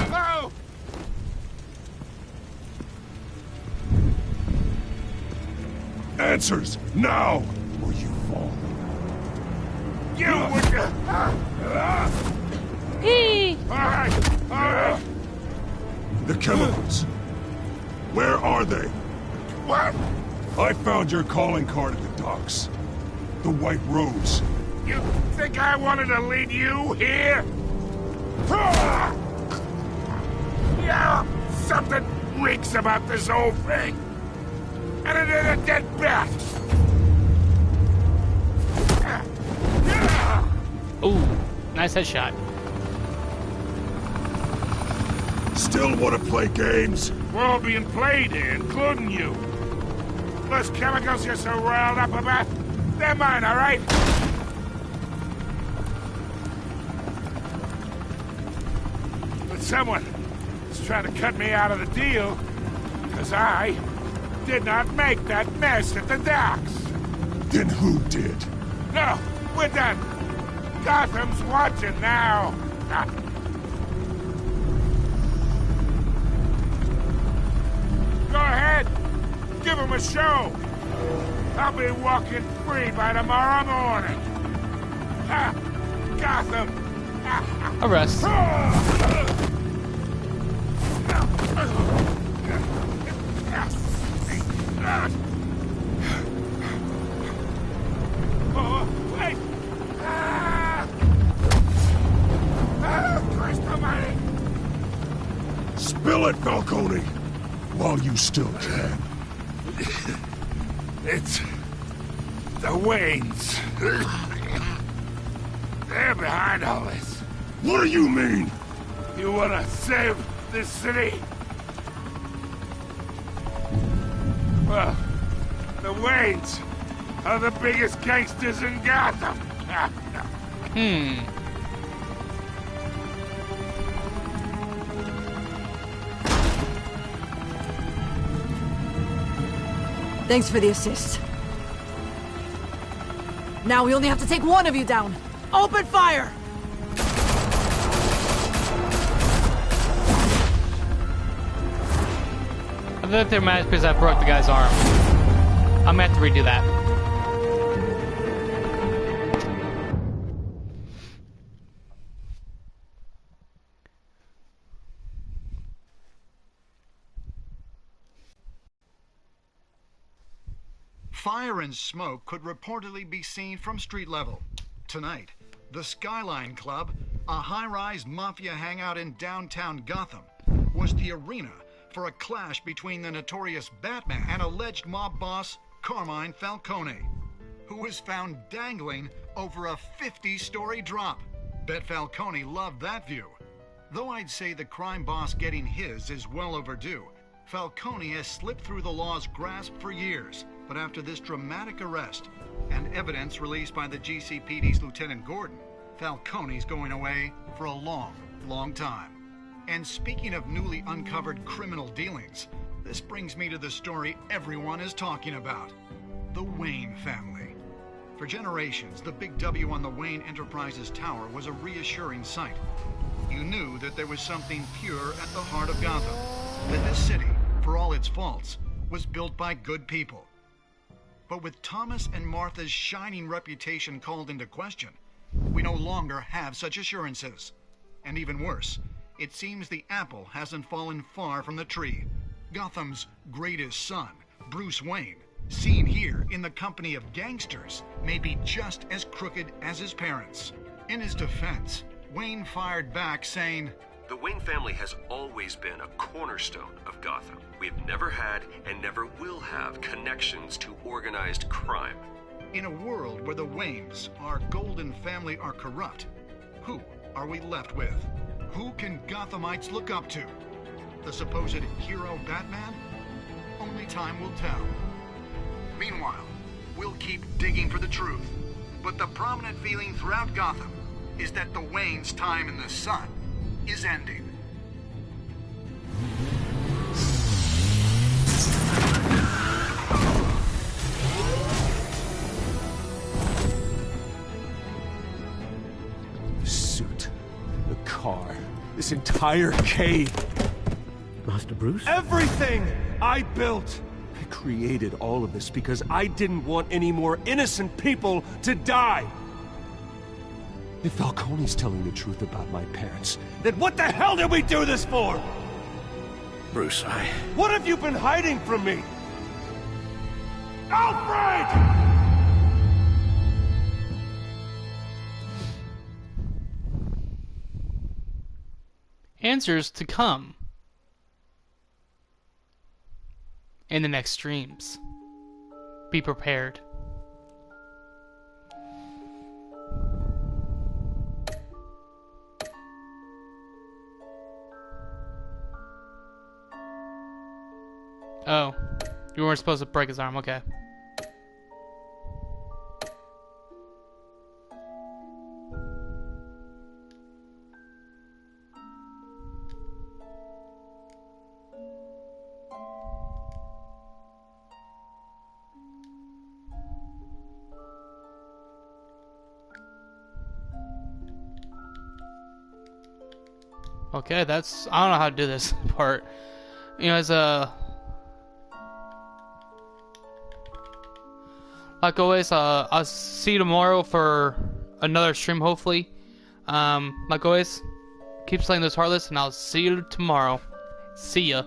Oh! Answers, now! Or you fall. You would. All right. The chemicals. Where are they? What? I found your calling card at the docks. The White Rose. You think I wanted to lead you here? Yeah, something reeks about this whole thing. And it is a dead bat. Ooh, nice headshot. Still want to play games? We're all being played here, including you. Those chemicals you're so riled up about, they're mine, all right? But someone is trying to cut me out of the deal, because I did not make that mess at the docks. Then who did? No, we're done. Gotham's watching now. Go ahead. Give him a show. I'll be walking free by tomorrow morning. Gotham. Arrest. Oh, wait. Christ almighty. Spill it, Falcone, while you still can. It's the Waynes. They're behind all this. What do you mean? You want to save this city? Well, the Waynes are the biggest gangsters in Gotham. Thanks for the assist. Now we only have to take one of you down. Open fire! I think they're mad because I broke the guy's arm. I'm gonna have to redo that. Fire and smoke could reportedly be seen from street level. Tonight, the Skyline Club, a high-rise mafia hangout in downtown Gotham, was the arena for a clash between the notorious Batman and alleged mob boss Carmine Falcone, who was found dangling over a 50-story drop. Bet Falcone loved that view. Though I'd say the crime boss getting his is well overdue, Falcone has slipped through the law's grasp for years. But after this dramatic arrest and evidence released by the GCPD's Lieutenant Gordon, Falcone's going away for a long, long time. And speaking of newly uncovered criminal dealings, this brings me to the story everyone is talking about. The Wayne family. For generations, the big W on the Wayne Enterprises Tower was a reassuring sight. You knew that there was something pure at the heart of Gotham. That this city, for all its faults, was built by good people. But with Thomas and Martha's shining reputation called into question, we no longer have such assurances. And even worse, it seems the apple hasn't fallen far from the tree. Gotham's greatest son, Bruce Wayne, seen here in the company of gangsters, may be just as crooked as his parents. In his defense, Wayne fired back saying, "The Wayne family has always been a cornerstone of Gotham. We've never had and never will have connections to organized crime." In a world where the Waynes, our golden family, are corrupt, who are we left with? Who can Gothamites look up to? The supposed hero Batman? Only time will tell. Meanwhile, we'll keep digging for the truth. But the prominent feeling throughout Gotham is that the Waynes' time in the sun is ending. The suit, the car, this entire cave. Master Bruce? Everything I built! I created all of this because I didn't want any more innocent people to die! If Falcone's telling the truth about my parents, then what the hell did we do this for? Bruce, What have you been hiding from me? Alfred! Answers to come in the next streams. Be prepared. Oh, you weren't supposed to break his arm, okay. Okay, that's... I don't know how to do this part. You know, as a... Like always, I'll see you tomorrow for another stream, hopefully. Like always, keep slaying those heartless, and I'll see you tomorrow. See ya.